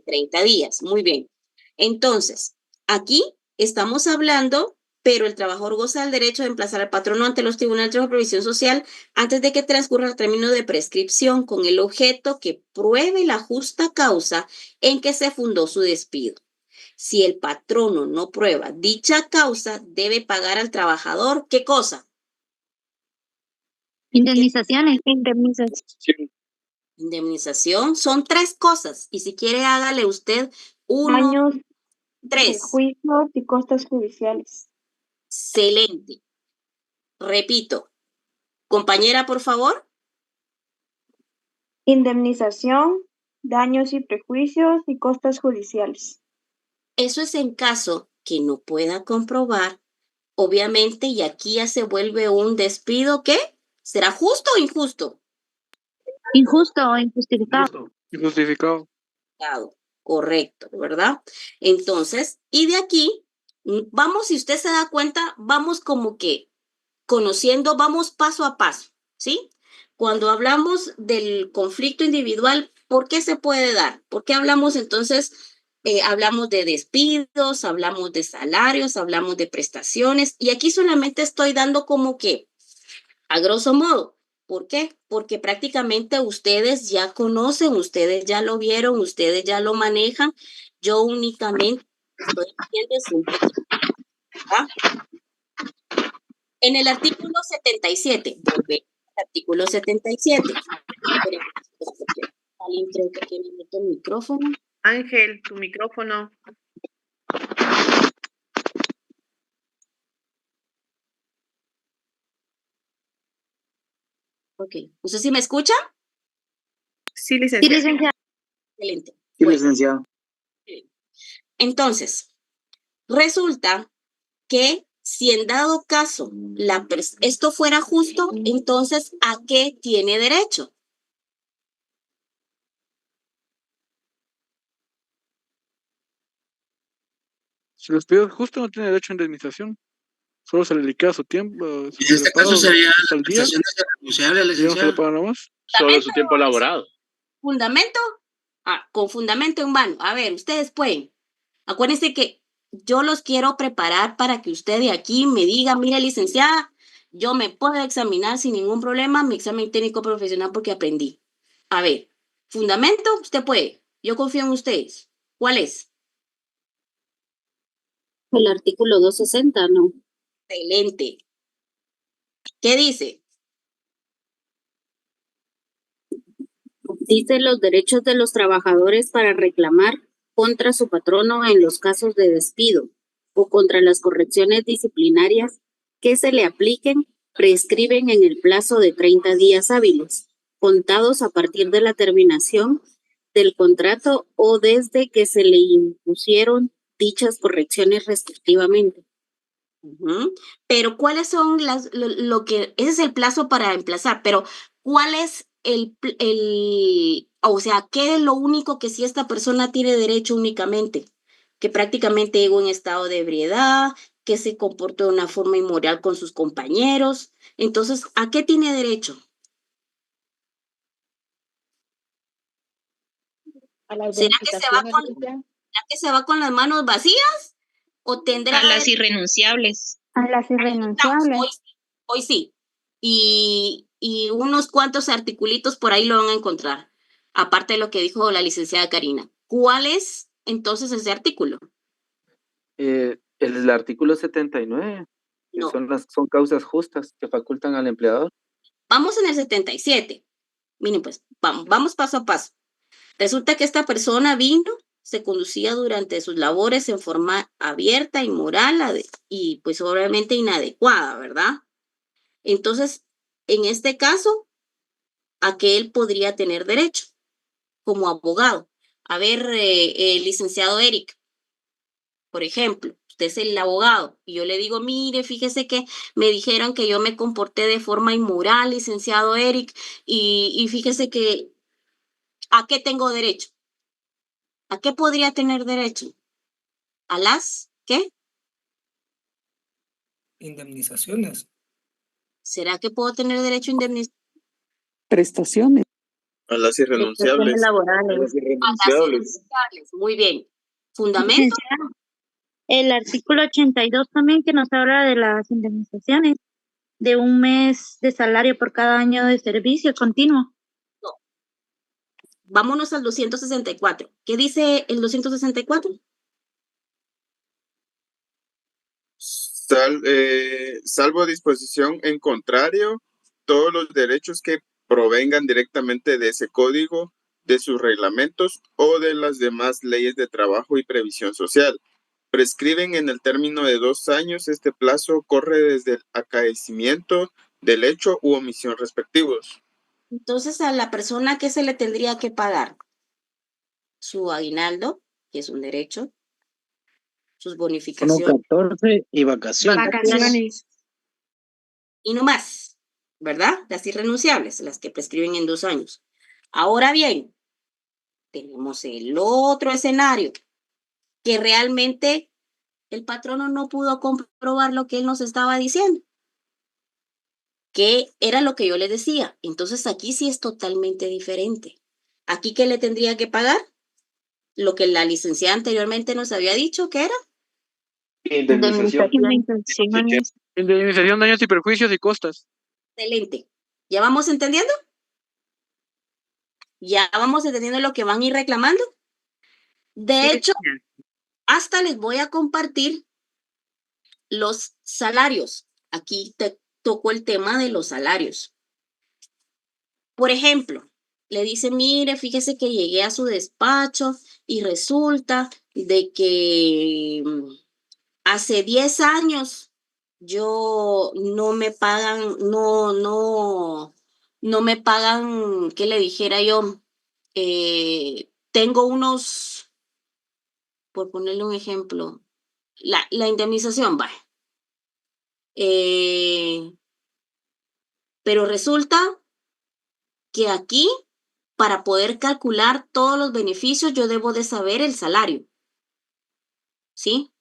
30 días, muy bien. Entonces, aquí estamos hablando, pero el trabajador goza del derecho de emplazar al patrono ante los tribunales de provisión social antes de que transcurra el término de prescripción con el objeto que pruebe la justa causa en que se fundó su despido. Si el patrono no prueba dicha causa, debe pagar al trabajador, ¿qué cosa? Indemnizaciones. Indemnización. Son 3 cosas y si quiere hágale usted 1, Daños, 3. juicios y costas judiciales. Excelente. Repito. Compañera, por favor. Indemnización, daños y prejuicios y costas judiciales. Eso es en caso que no pueda comprobar, obviamente, y aquí ya se vuelve un despido que será justo o injusto. Injusto o injustificado. Injustificado. Correcto, ¿verdad? Entonces, y de aquí, vamos, si usted se da cuenta, vamos como que conociendo, vamos paso a paso, ¿sí? Cuando hablamos del conflicto individual, ¿por qué se puede dar? ¿Por qué hablamos entonces? Hablamos de despidos, hablamos de salarios, hablamos de prestaciones, y aquí solamente estoy dando como que, a grosso modo. ¿Por qué? Porque prácticamente ustedes ya conocen, ustedes ya lo vieron, ustedes ya lo manejan. Yo únicamente estoy haciendo un poquito, ¿verdad? En el artículo 77, volvemos al artículo 77. Alguien creo que tiene el micrófono. Ángel, tu micrófono. Ok. ¿Usted sí me escucha? Sí, licenciada. Sí, licenciada. Excelente. Sí, Bueno, licenciado. entonces, resulta que si en dado caso esto fuera justo, entonces, ¿a qué tiene derecho? Si los pido justo, no tiene derecho a indemnización. Solo se le liquida su tiempo. En este caso sería la al día. prestación de renunciable, Y no se le licenciado. paga nada más. Solo su tiempo laborado. ¿Fundamento? Con fundamento en mano. A ver, ustedes pueden. Acuérdense que yo los quiero preparar para que usted de aquí me diga, mire, licenciada, yo me puedo examinar sin ningún problema mi examen técnico profesional porque aprendí. A ver, fundamento, usted puede. Yo confío en ustedes. ¿Cuál es? El artículo 260, ¿no? Excelente. ¿Qué dice? Dice los derechos de los trabajadores para reclamar contra su patrono en los casos de despido o contra las correcciones disciplinarias que se le apliquen, prescriben en el plazo de 30 días hábiles, contados a partir de la terminación del contrato o desde que se le impusieron dichas correcciones respectivamente. Pero ¿cuáles son lo que, ese es el plazo para emplazar, pero ¿cuál es o sea, qué es lo único que si esta persona tiene derecho únicamente? Que prácticamente llegó en estado de ebriedad, que se comportó de una forma inmoral con sus compañeros. Entonces, ¿a qué tiene derecho? ¿Será que se va con las manos vacías? ¿O tendrá a las irrenunciables? A las irrenunciables. Hoy sí. Y unos cuantos articulitos por ahí lo van a encontrar, aparte de lo que dijo la licenciada Karina. ¿Cuál es entonces ese artículo? El artículo 79, que No. son causas justas que facultan al empleador. Vamos en el 77. Miren, pues, vamos paso a paso. Resulta que esta persona vino, se conducía durante sus labores en forma abierta, inmoral y pues obviamente inadecuada, ¿verdad? Entonces, en este caso, ¿a qué él podría tener derecho como abogado? A ver, licenciado Eric, por ejemplo, usted es el abogado y yo le digo, mire, fíjese que me dijeron que yo me comporté de forma inmoral, licenciado Eric, y fíjese que, ¿a qué tengo derecho? ¿A qué podría tener derecho? ¿A las qué? Indemnizaciones. ¿Será que puedo tener derecho a indemnización? Prestaciones. A las irrenunciables. Laborales. A las irrenunciables. Muy bien. ¿Fundamento? El artículo 82 también que nos habla de las indemnizaciones de un mes de salario por cada año de servicio continuo. No. Vámonos al 264. ¿Qué dice el 264? Salvo disposición en contrario, todos los derechos que provengan directamente de ese código, de sus reglamentos o de las demás leyes de trabajo y previsión social. Prescriben en el término de 2 años. Este plazo corre desde el acaecimiento del hecho u omisión respectivos. Entonces, a la persona, ¿qué se le tendría que pagar? Su aguinaldo, que es un derecho, sus bonificaciones. 14 y vacaciones. Y no más, ¿verdad? Las irrenunciables, las que prescriben en 2 años. Ahora bien, tenemos el otro escenario, que realmente el patrono no pudo comprobar lo que él nos estaba diciendo, que era lo que yo le decía. Entonces aquí sí es totalmente diferente. ¿Aquí qué le tendría que pagar? Lo que la licenciada anteriormente nos había dicho que era. Indemnización. Indemnización, daños y perjuicios y costas. Excelente. ¿Ya vamos entendiendo? ¿Ya vamos entendiendo lo que van a ir reclamando? De hecho, hasta les voy a compartir los salarios aquí te toco el tema de los salarios. Por ejemplo, le dice, mire, fíjese que llegué a su despacho y resulta de que hace 10 años yo no me pagan, no me pagan, ¿qué le dijera yo? Tengo unos, por ponerle un ejemplo, la indemnización, va. Pero resulta que aquí, para poder calcular todos los beneficios, yo debo de saber el salario, ¿sí?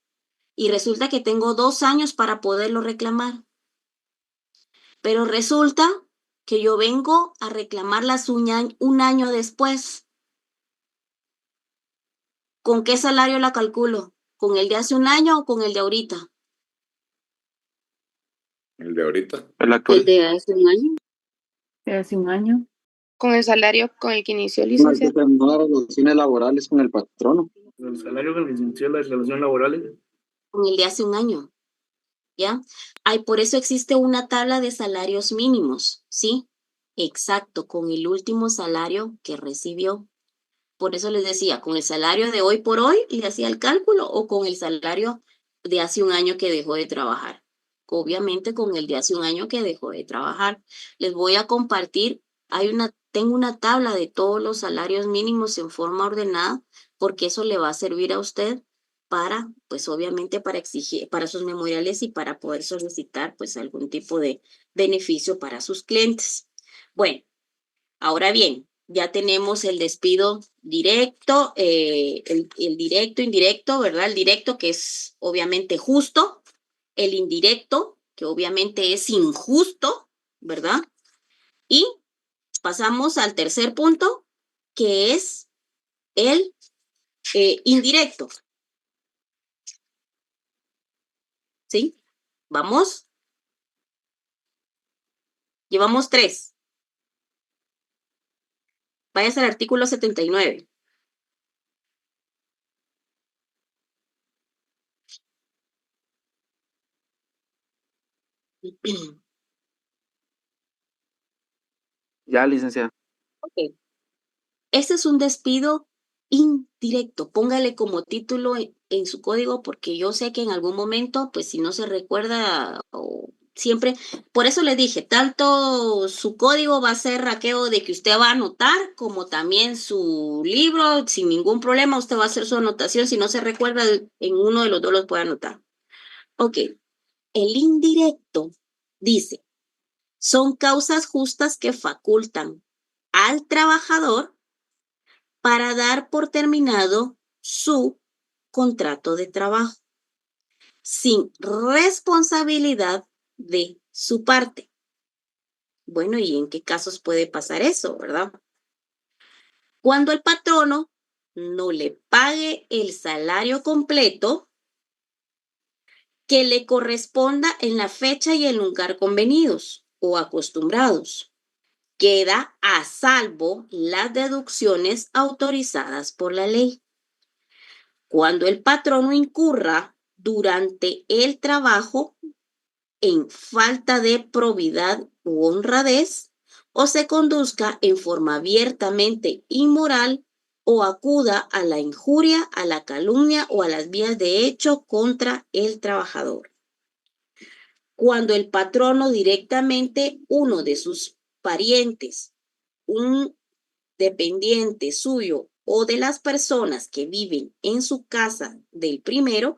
Y resulta que tengo 2 años para poderlo reclamar. Pero resulta que yo vengo a reclamar las uñas un año después. ¿Con qué salario la calculo? ¿Con el de hace un año o con el de ahorita? El de ahorita. El de hace un año. De hace un año. Con el salario con el que inició el Con el que licenciado. terminó las relaciones laborales con el patrono. El salario con el que inició las relaciones laborales. Con el de hace un año, ¿ya? Por eso existe una tabla de salarios mínimos, ¿sí? Exacto, con el último salario que recibió. Por eso les decía, con el salario de hoy por hoy le hacía el cálculo o con el salario de hace un año que dejó de trabajar. Obviamente con el de hace un año que dejó de trabajar. Les voy a compartir, tengo una tabla de todos los salarios mínimos en forma ordenada, porque eso le va a servir a usted para, pues obviamente para exigir, para sus memoriales y para poder solicitar pues algún tipo de beneficio para sus clientes. Bueno, ahora bien, ya tenemos el despido directo, el directo, indirecto, ¿verdad? El directo que es obviamente justo, el indirecto que obviamente es injusto, ¿verdad? Y pasamos al tercer punto, que es el indirecto. ¿Sí? ¿Vamos? Llevamos 3. Váyase al artículo 79. Ya, licenciada. Ok. Este es un despido indirecto. Póngale como título en su código, porque yo sé que en algún momento, pues si no se recuerda o siempre, por eso le dije, tanto su código va a ser, Raquel, de que usted va a anotar, como también su libro, sin ningún problema, usted va a hacer su anotación. Si no se recuerda, en uno de los dos los puede anotar. Ok. El indirecto dice, son causas justas que facultan al trabajador para dar por terminado su contrato de trabajo, sin responsabilidad de su parte. Bueno, ¿y en qué casos puede pasar eso, verdad? Cuando el patrono no le pague el salario completo que le corresponda en la fecha y el lugar convenidos o acostumbrados. Queda a salvo las deducciones autorizadas por la ley. Cuando el patrono incurra durante el trabajo en falta de probidad u honradez, o se conduzca en forma abiertamente inmoral, o acuda a la injuria, a la calumnia o a las vías de hecho contra el trabajador. Cuando el patrono directamente, uno de sus parientes, un dependiente suyo o de las personas que viven en su casa del primero,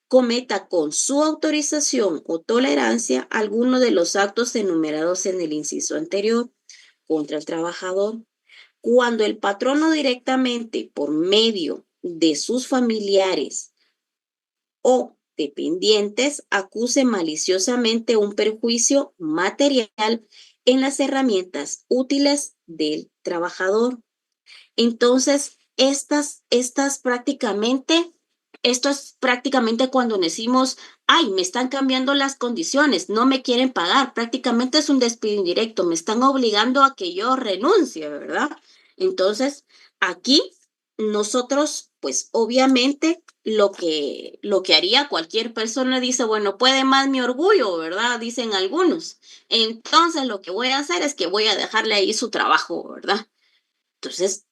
cometa con su autorización o tolerancia alguno de los actos enumerados en el inciso anterior contra el trabajador. Cuando el patrono directamente, por medio de sus familiares o dependientes, acuse maliciosamente un perjuicio material en las herramientas útiles del trabajador. Entonces, esto es prácticamente cuando decimos, ay, me están cambiando las condiciones, no me quieren pagar, prácticamente es un despido indirecto, me están obligando a que yo renuncie, ¿verdad? Entonces, aquí nosotros, pues obviamente, lo que haría cualquier persona dice, bueno, puede más mi orgullo, ¿verdad? Dicen algunos. Entonces, lo que voy a hacer es que voy a dejarle ahí su trabajo, ¿verdad? Entonces,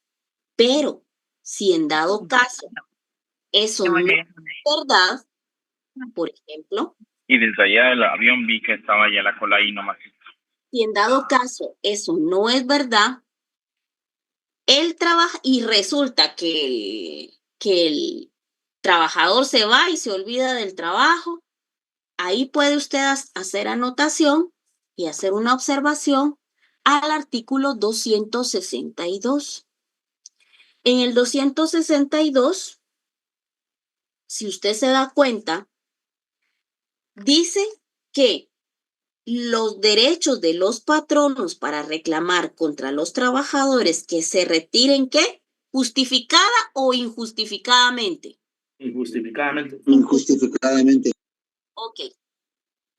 pero si en dado caso eso no es verdad, por ejemplo, Y desde allá del avión vi que estaba ya la cola ahí nomás. si en dado caso eso no es verdad, él trabaja y resulta que el trabajador se va y se olvida del trabajo, ahí puede usted hacer anotación y hacer una observación al artículo 262. En el 262, si usted se da cuenta, dice que los derechos de los patronos para reclamar contra los trabajadores que se retiren, ¿qué? ¿Justificada o injustificadamente? Injustificadamente. Injustificadamente. Ok.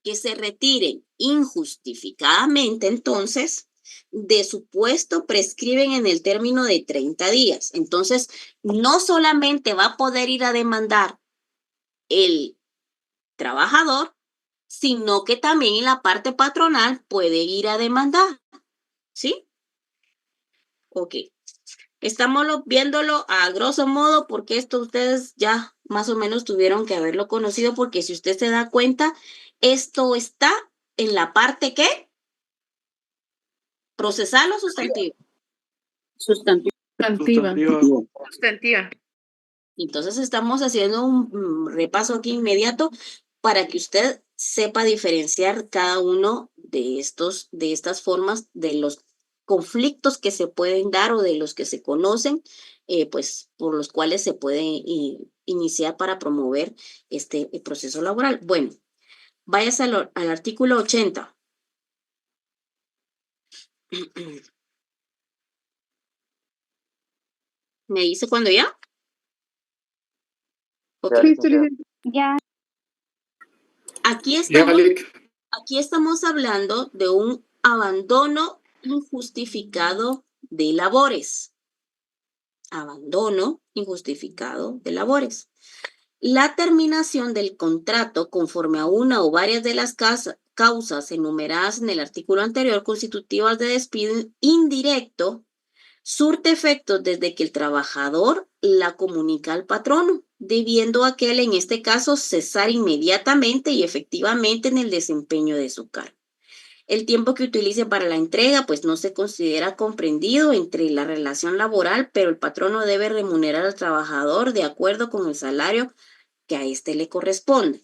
Que se retiren injustificadamente, entonces, de su puesto prescriben en el término de 30 días. Entonces, no solamente va a poder ir a demandar el trabajador, sino que también en la parte patronal puede ir a demandar. ¿Sí? Ok. Estamos viéndolo a grosso modo porque esto ustedes ya más o menos tuvieron que haberlo conocido porque si usted se da cuenta, esto está en la parte ¿qué? ¿Procesal o sustantivo? Sustantivo. Sustantiva. Entonces estamos haciendo un repaso aquí inmediato para que usted sepa diferenciar cada uno de estas formas de los conflictos que se pueden dar o de los que se conocen, pues por los cuales se puede iniciar para promover el proceso laboral. Bueno, váyase al artículo 80. ¿Me dice cuándo ya? Okay. Ya. Aquí estamos hablando de un abandono injustificado de labores. Abandono injustificado de labores. La terminación del contrato conforme a una o varias de las causas enumeradas en el artículo anterior constitutivas de despido indirecto surte efectos desde que el trabajador la comunica al patrono, debiendo aquel en este caso cesar inmediatamente y efectivamente en el desempeño de su cargo. El tiempo que utilice para la entrega pues no se considera comprendido entre la relación laboral, pero el patrono debe remunerar al trabajador de acuerdo con el salario que a éste le corresponde.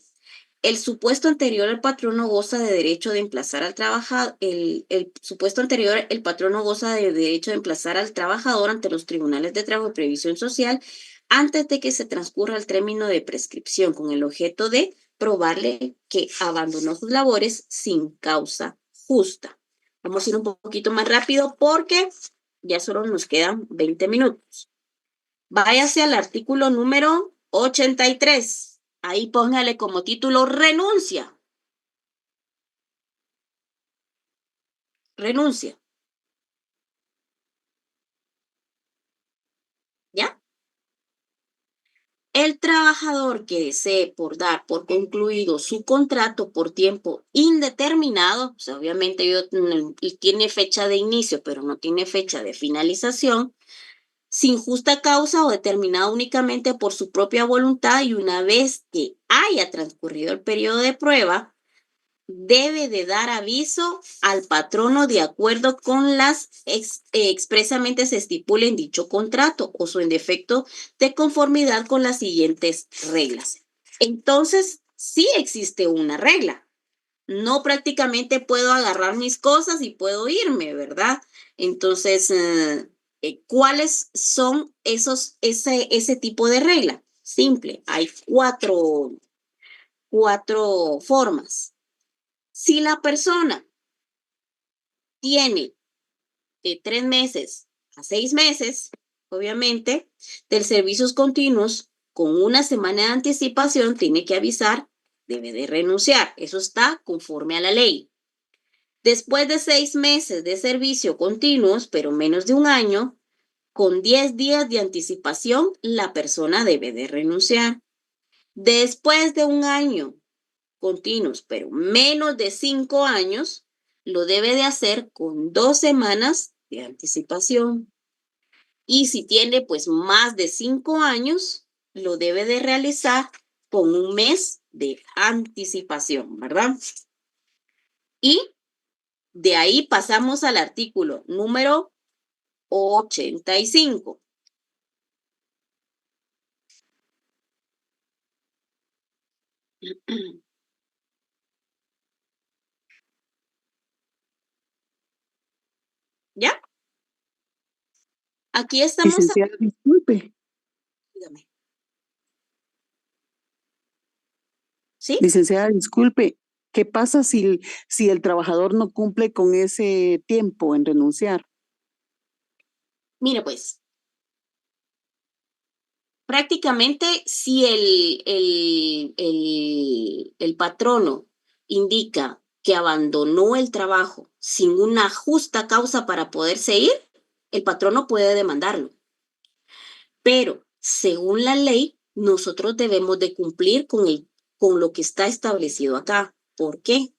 El supuesto anterior, el patrono goza de derecho de emplazar al trabajador, el supuesto anterior, el patrono goza de derecho de emplazar al trabajador ante los tribunales de trabajo y previsión social antes de que se transcurra el término de prescripción con el objeto de probarle que abandonó sus labores sin causa justa. Vamos a ir un poquito más rápido porque ya solo nos quedan 20 minutos. Váyase al artículo número 83. Ahí póngale como título renuncia. Renuncia. ¿Ya? El trabajador que desee dar por concluido su contrato por tiempo indeterminado, pues obviamente tiene fecha de inicio, pero no tiene fecha de finalización, sin justa causa o determinado únicamente por su propia voluntad y una vez que haya transcurrido el periodo de prueba, debe de dar aviso al patrono de acuerdo con las expresamente se estipule en dicho contrato o su en defecto de conformidad con las siguientes reglas. Entonces, sí existe una regla. No prácticamente puedo agarrar mis cosas y puedo irme, ¿verdad? Entonces, ¿cuáles son ese tipo de regla? Simple, hay cuatro formas. Si la persona tiene de 3 meses a 6 meses, obviamente, del servicios continuos, con una semana de anticipación, tiene que avisar, debe de renunciar. Eso está conforme a la ley. Después de 6 meses de servicio continuos, pero menos de un año, con 10 días de anticipación, la persona debe de renunciar. Después de un año continuos, pero menos de 5 años, lo debe de hacer con 2 semanas de anticipación. Y si tiene pues más de 5 años, lo debe de realizar con 1 mes de anticipación, ¿verdad? Y de ahí pasamos al artículo número 85. ¿Ya? Aquí estamos. Licenciada, disculpe. Dígame. ¿Sí? Licenciada, disculpe. ¿Qué pasa si el trabajador no cumple con ese tiempo en renunciar? Mire, pues, prácticamente si el patrono indica que abandonó el trabajo sin una justa causa para poderse ir, el patrono puede demandarlo. Pero, según la ley, nosotros debemos de cumplir con lo que está establecido acá. ¿Por qué?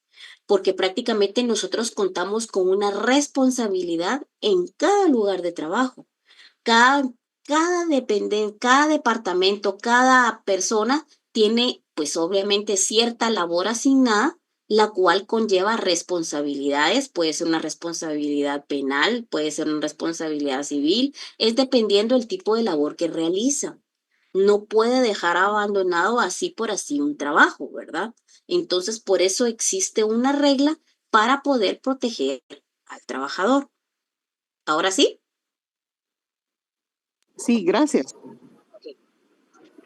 Porque prácticamente nosotros contamos con una responsabilidad en cada lugar de trabajo. Cada departamento, cada persona tiene, pues obviamente, cierta labor asignada, la cual conlleva responsabilidades. Puede ser una responsabilidad penal, puede ser una responsabilidad civil, es dependiendo del tipo de labor que realiza. No puede dejar abandonado así por así un trabajo, ¿verdad? Entonces, por eso existe una regla para poder proteger al trabajador. ¿Ahora sí? Sí, gracias.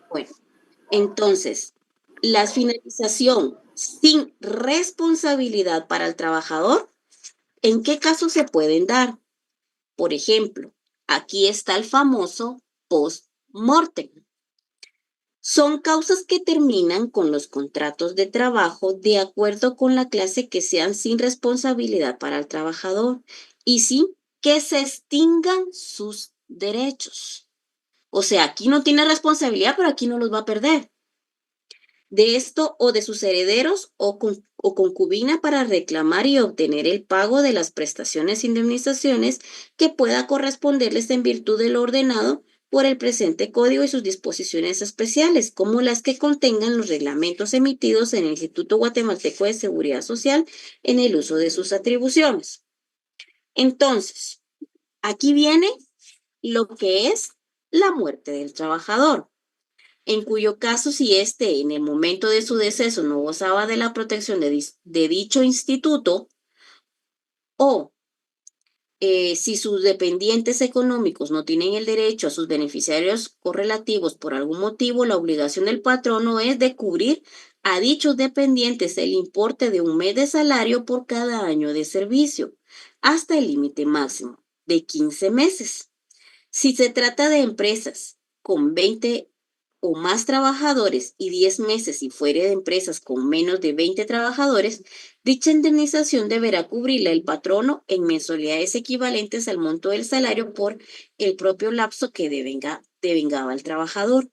Bueno, entonces, la finalización sin responsabilidad para el trabajador, ¿en qué casos se pueden dar? Por ejemplo, aquí está el famoso post-mortem. Son causas que terminan con los contratos de trabajo de acuerdo con la clase que sean sin responsabilidad para el trabajador y sin que se extingan sus derechos. O sea, aquí no tiene responsabilidad, pero aquí no los va a perder. De esto o de sus herederos o concubina para reclamar y obtener el pago de las prestaciones e indemnizaciones que pueda corresponderles en virtud de lo ordenado por el presente código y sus disposiciones especiales, como las que contengan los reglamentos emitidos en el Instituto Guatemalteco de Seguridad Social en el uso de sus atribuciones. Entonces, aquí viene lo que es la muerte del trabajador, en cuyo caso, si éste en el momento de su deceso no gozaba de la protección de dicho instituto, o si sus dependientes económicos no tienen el derecho a sus beneficiarios correlativos por algún motivo, la obligación del patrono es de cubrir a dichos dependientes el importe de 1 mes de salario por cada año de servicio, hasta el límite máximo de 15 meses. Si se trata de empresas con 20 o más trabajadores y 10 meses si fuere de empresas con menos de 20 trabajadores, dicha indemnización deberá cubrirla el patrono en mensualidades equivalentes al monto del salario por el propio lapso que devengaba al trabajador.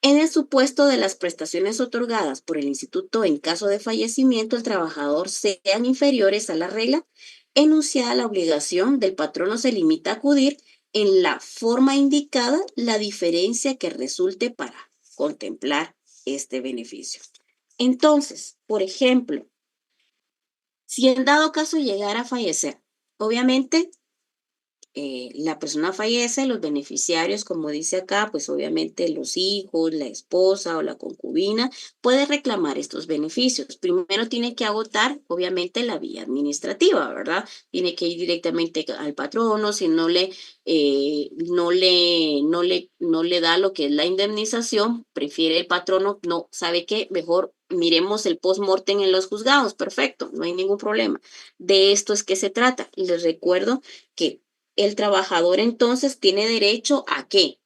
En el supuesto de las prestaciones otorgadas por el instituto en caso de fallecimiento del trabajador sean inferiores a la regla enunciada, la obligación del patrono se limita a acudir en la forma indicada la diferencia que resulte para contemplar este beneficio. Entonces, por ejemplo, si en dado caso llegara a fallecer, obviamente la persona fallece, los beneficiarios, como dice acá, pues obviamente los hijos, la esposa o la concubina puede reclamar estos beneficios. Primero tiene que agotar, obviamente, la vía administrativa, ¿verdad? Tiene que ir directamente al patrono, si no le da lo que es la indemnización, prefiere el patrono, no, ¿sabe qué? Mejor miremos el post-mortem en los juzgados, perfecto, no hay ningún problema. De esto es que se trata. Les recuerdo que el trabajador entonces tiene derecho ¿a qué?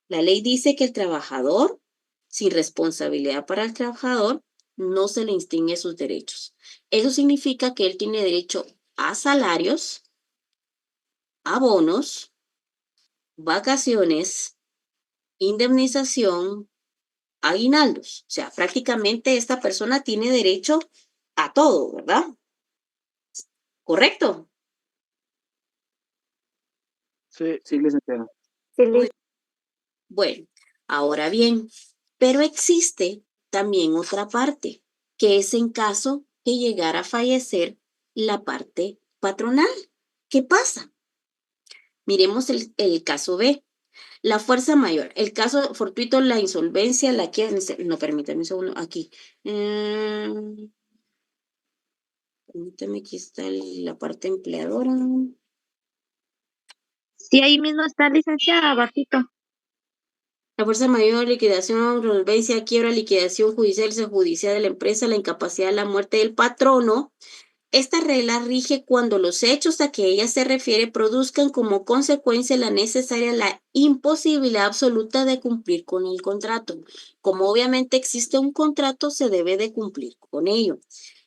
La ley dice que el trabajador, sin responsabilidad para el trabajador, no se le extingue sus derechos. Eso significa que él tiene derecho a salarios, a bonos, vacaciones, indemnización, aguinaldos. O sea, prácticamente esta persona tiene derecho a todo, ¿verdad? ¿Correcto? Sí. Sí, licenciada. Bueno, ahora bien, pero existe también otra parte, que es en caso que llegara a fallecer la parte patronal. ¿Qué pasa? Miremos el caso B. La fuerza mayor, el caso fortuito, la insolvencia, la quiebra, no, permítame un segundo, aquí. Permítame, aquí está la parte empleadora. Sí, ahí mismo está, licenciada, abajito. La fuerza mayor, liquidación, insolvencia, quiebra, liquidación judicial, extrajudicial de la empresa, la incapacidad, la muerte del patrono. Esta regla rige cuando los hechos a que ella se refiere produzcan como consecuencia la necesaria, la imposibilidad absoluta de cumplir con el contrato. Como obviamente existe un contrato, se debe de cumplir con ello.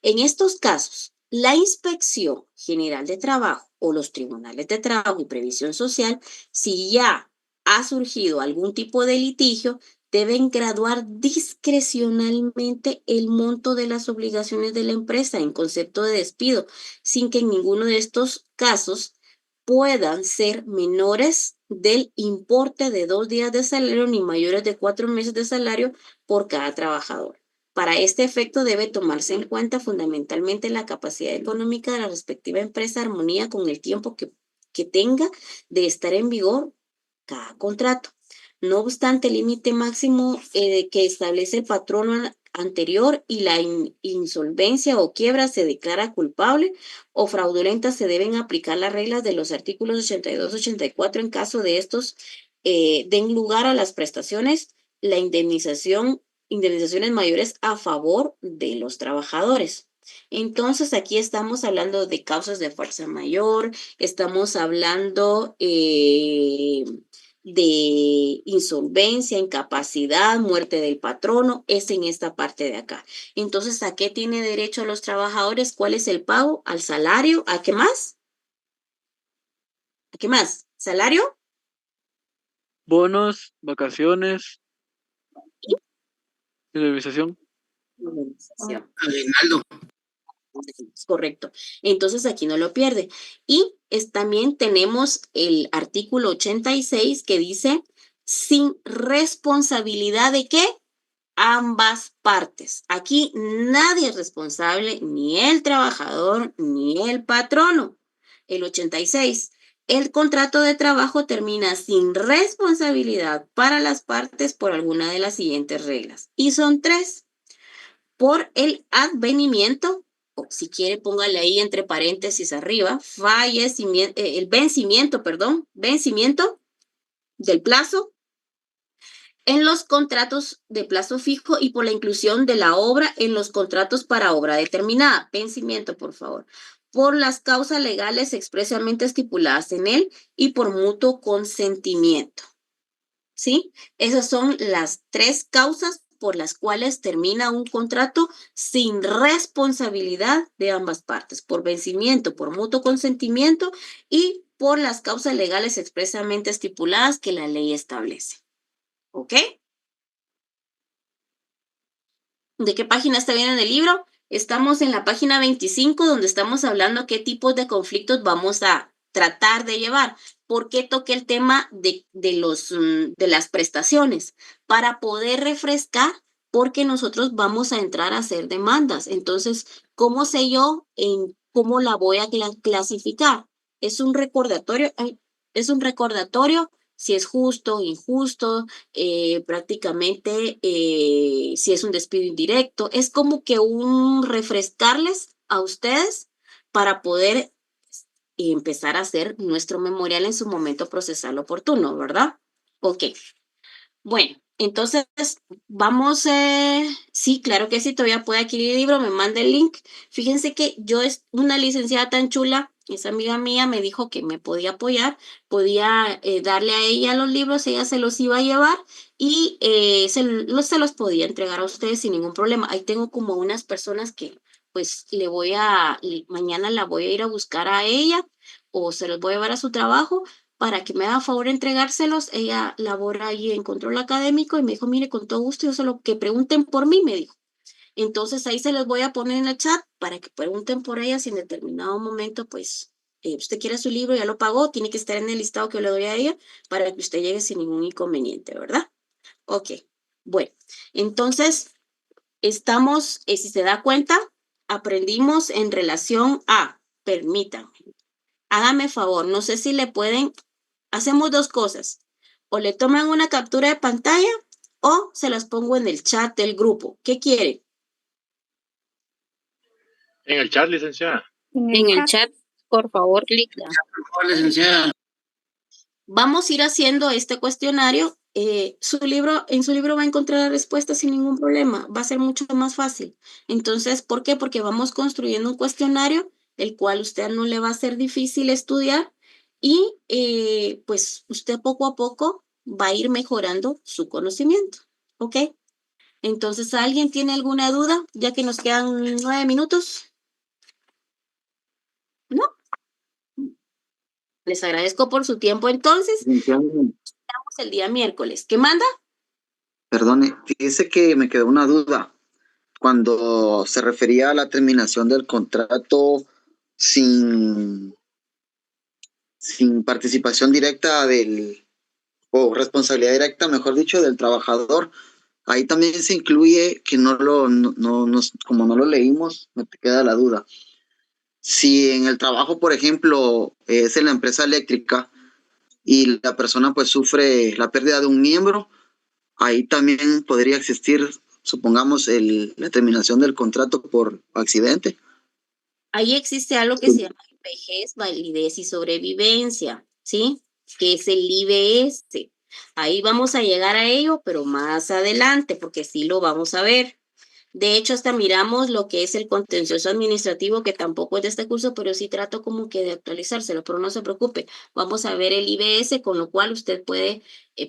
En estos casos, la Inspección General de Trabajo o los tribunales de trabajo y previsión social, si ya ha surgido algún tipo de litigio, deben graduar discrecionalmente el monto de las obligaciones de la empresa en concepto de despido, sin que en ninguno de estos casos puedan ser menores del importe de 2 días de salario ni mayores de 4 meses de salario por cada trabajador. Para este efecto debe tomarse en cuenta fundamentalmente la capacidad económica de la respectiva empresa, armonía con el tiempo que tenga de estar en vigor cada contrato. No obstante, el límite máximo que establece el patrono anterior y la insolvencia o quiebra se declara culpable o fraudulenta, se deben aplicar las reglas de los artículos 82, 84 en caso de estos den lugar a las prestaciones, la indemnizaciones mayores a favor de los trabajadores. Entonces, aquí estamos hablando de causas de fuerza mayor, estamos hablando de insolvencia, incapacidad, muerte del patrono, es en esta parte de acá. Entonces, ¿a qué tiene derecho los trabajadores? ¿Cuál es el pago? Al salario. ¿A qué más? ¿A qué más? ¿Salario? Bonos, vacaciones, indemnización. Aguinaldo. Correcto. Entonces aquí no lo pierde. Y también tenemos el artículo 86 que dice sin responsabilidad de qué? Ambas partes. Aquí nadie es responsable, ni el trabajador ni el patrono. El 86. El contrato de trabajo termina sin responsabilidad para las partes por alguna de las siguientes reglas. Y son 3. Por el advenimiento, o si quiere póngale ahí entre paréntesis arriba, vencimiento del plazo en los contratos de plazo fijo y por la inclusión de la obra en los contratos para obra determinada. Vencimiento, por favor. Por las causas legales expresamente estipuladas en él y por mutuo consentimiento. ¿Sí? Esas son las 3 causas por las cuales termina un contrato sin responsabilidad de ambas partes, por vencimiento, por mutuo consentimiento y por las causas legales expresamente estipuladas que la ley establece. ¿Ok? ¿De qué página está bien en el libro? Estamos en la página 25, donde estamos hablando qué tipos de conflictos vamos a tratar de llevar. ¿Por qué toqué el tema de las prestaciones? Para poder refrescar, porque nosotros vamos a entrar a hacer demandas. Entonces, ¿cómo sé yo en cómo la voy a clasificar? Es un recordatorio, si es justo, injusto, prácticamente si es un despido indirecto. Es como que un refrescarles a ustedes para poder empezar a hacer nuestro memorial en su momento procesal oportuno, ¿verdad? Ok. Bueno, entonces vamos, sí, claro que sí, todavía puede adquirir el libro, me manda el link. Fíjense que yo es una licenciada tan chula, esa amiga mía me dijo que me podía apoyar, podía darle a ella los libros, ella se los iba a llevar y se los podía entregar a ustedes sin ningún problema. Ahí tengo como unas personas que pues mañana la voy a ir a buscar a ella o se los voy a llevar a su trabajo para que me haga favor de entregárselos. Ella labora allí en control académico y me dijo, mire, con todo gusto, yo solo que pregunten por mí, me dijo. Entonces ahí se les voy a poner en el chat para que pregunten por ella si en determinado momento, pues, usted quiere su libro, ya lo pagó, tiene que estar en el listado que yo le doy a ella para que usted llegue sin ningún inconveniente, ¿verdad? Ok, bueno, entonces estamos, si se da cuenta, aprendimos en relación a, permítanme, hágame favor, no sé si le pueden, hacemos dos cosas, o le toman una captura de pantalla o se las pongo en el chat del grupo. ¿Qué quieren? En el chat, licenciada. En el chat, por favor, clica. Licenciada. Vamos a ir haciendo este cuestionario. En su libro va a encontrar la respuesta sin ningún problema. Va a ser mucho más fácil. Entonces, ¿por qué? Porque vamos construyendo un cuestionario, el cual usted no le va a ser difícil estudiar y pues usted poco a poco va a ir mejorando su conocimiento. ¿Ok? Entonces, ¿alguien tiene alguna duda? Ya que nos quedan 9 minutos. ¿No? Les agradezco por su tiempo. Entonces, estamos el día miércoles. ¿Qué manda? Perdone, fíjese que me quedó una duda. Cuando se refería a la terminación del contrato sin participación directa o responsabilidad directa, mejor dicho, del trabajador, ahí también se incluye que como no lo leímos, me queda la duda. Si en el trabajo, por ejemplo, es en la empresa eléctrica y la persona pues sufre la pérdida de un miembro, ahí también podría existir, supongamos, la terminación del contrato por accidente. Ahí existe algo que se llama vejez, validez y sobrevivencia, ¿sí? Que es el IBS. Ahí vamos a llegar a ello, pero más adelante, porque sí lo vamos a ver. De hecho, hasta miramos lo que es el contencioso administrativo, que tampoco es de este curso, pero sí trato como que de actualizárselo, pero no se preocupe. Vamos a ver el IBS, con lo cual usted puede,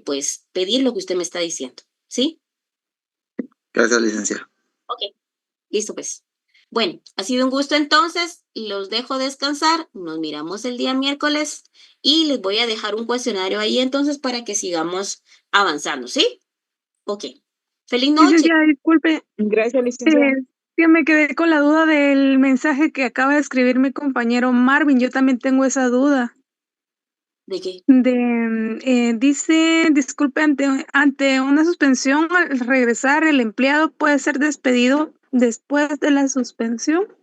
pues, pedir lo que usted me está diciendo, ¿sí? Gracias, licenciada. Ok, listo pues. Bueno, ha sido un gusto entonces, los dejo descansar, nos miramos el día miércoles y les voy a dejar un cuestionario ahí entonces para que sigamos avanzando, ¿sí? Ok. Feliz noche. Licenciada, disculpe. Gracias, licenciada. Que me quedé con la duda del mensaje que acaba de escribir mi compañero Marvin. Yo también tengo esa duda. ¿De qué? Dice, disculpe, ante una suspensión, al regresar, el empleado puede ser despedido después de la suspensión.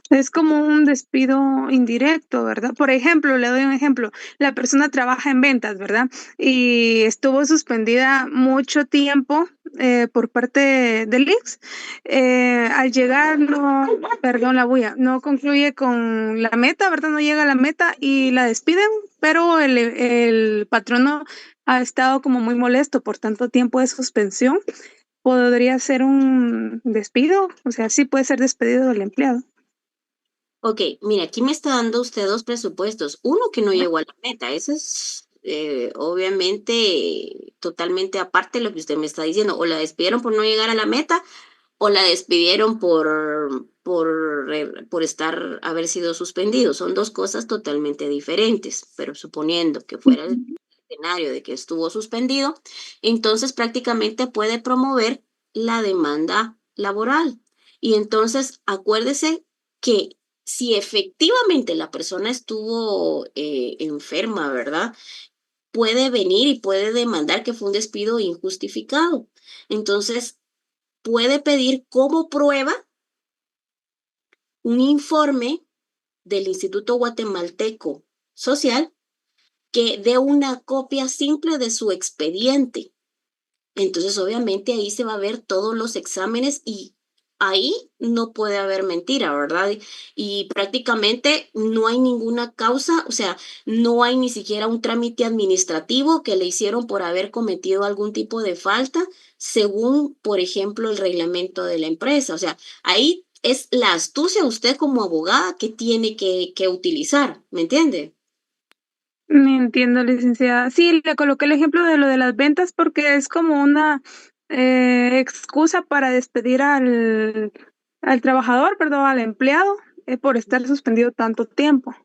Es como un despido indirecto, ¿verdad? Por ejemplo, le doy un ejemplo. La persona trabaja en ventas, ¿verdad? Y estuvo suspendida mucho tiempo por parte del IX. Al llegar, la bulla, no concluye con la meta, ¿verdad? No llega a la meta y la despiden, pero el patrono ha estado como muy molesto por tanto tiempo de suspensión. ¿Podría ser un despido? O sea, sí puede ser despedido el empleado. Ok, mira, aquí me está dando usted dos presupuestos. Uno que no llegó a la meta, eso es obviamente totalmente aparte de lo que usted me está diciendo. O la despidieron por no llegar a la meta o la despidieron por haber sido suspendido. Son dos cosas totalmente diferentes, pero suponiendo que fuera el escenario de que estuvo suspendido, entonces prácticamente puede promover la demanda laboral. Y entonces acuérdese que si efectivamente la persona estuvo enferma, ¿verdad? Puede venir y puede demandar que fue un despido injustificado. Entonces, puede pedir como prueba un informe del Instituto Guatemalteco Social que dé una copia simple de su expediente. Entonces, obviamente, ahí se va a ver todos los exámenes y ahí no puede haber mentira, ¿verdad? Y prácticamente no hay ninguna causa, o sea, no hay ni siquiera un trámite administrativo que le hicieron por haber cometido algún tipo de falta, según, por ejemplo, el reglamento de la empresa. O sea, ahí es la astucia usted como abogada que tiene que utilizar, ¿me entiende? Me entiendo, licenciada. Sí, le coloqué el ejemplo de lo de las ventas porque es como una excusa para despedir al trabajador, perdón, al empleado, por estar suspendido tanto tiempo.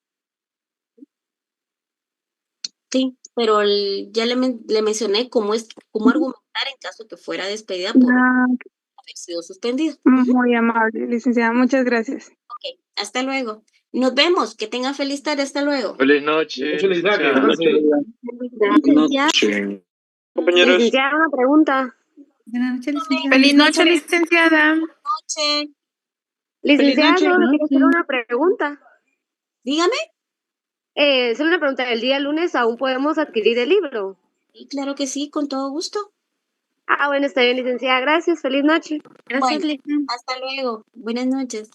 Sí, pero ya le mencioné cómo argumentar en caso que fuera despedida por Ah, haber sido suspendida. muy amable, licenciada. Muchas gracias. Ok, hasta luego. Nos vemos. Que tengan feliz tarde. Hasta luego. Feliz noche. licenciada. Licenciada. Compañeros. Licenciada, una pregunta. Feliz noche, licenciada. Noche. Licenciada, noche. solo le quiero hacer una pregunta. Dígame. Solo una pregunta. ¿El día lunes aún podemos adquirir el libro? Sí, claro que sí, con todo gusto. Ah, bueno, está bien, licenciada. Gracias. Feliz noche. Bueno, hasta luego. Buenas noches.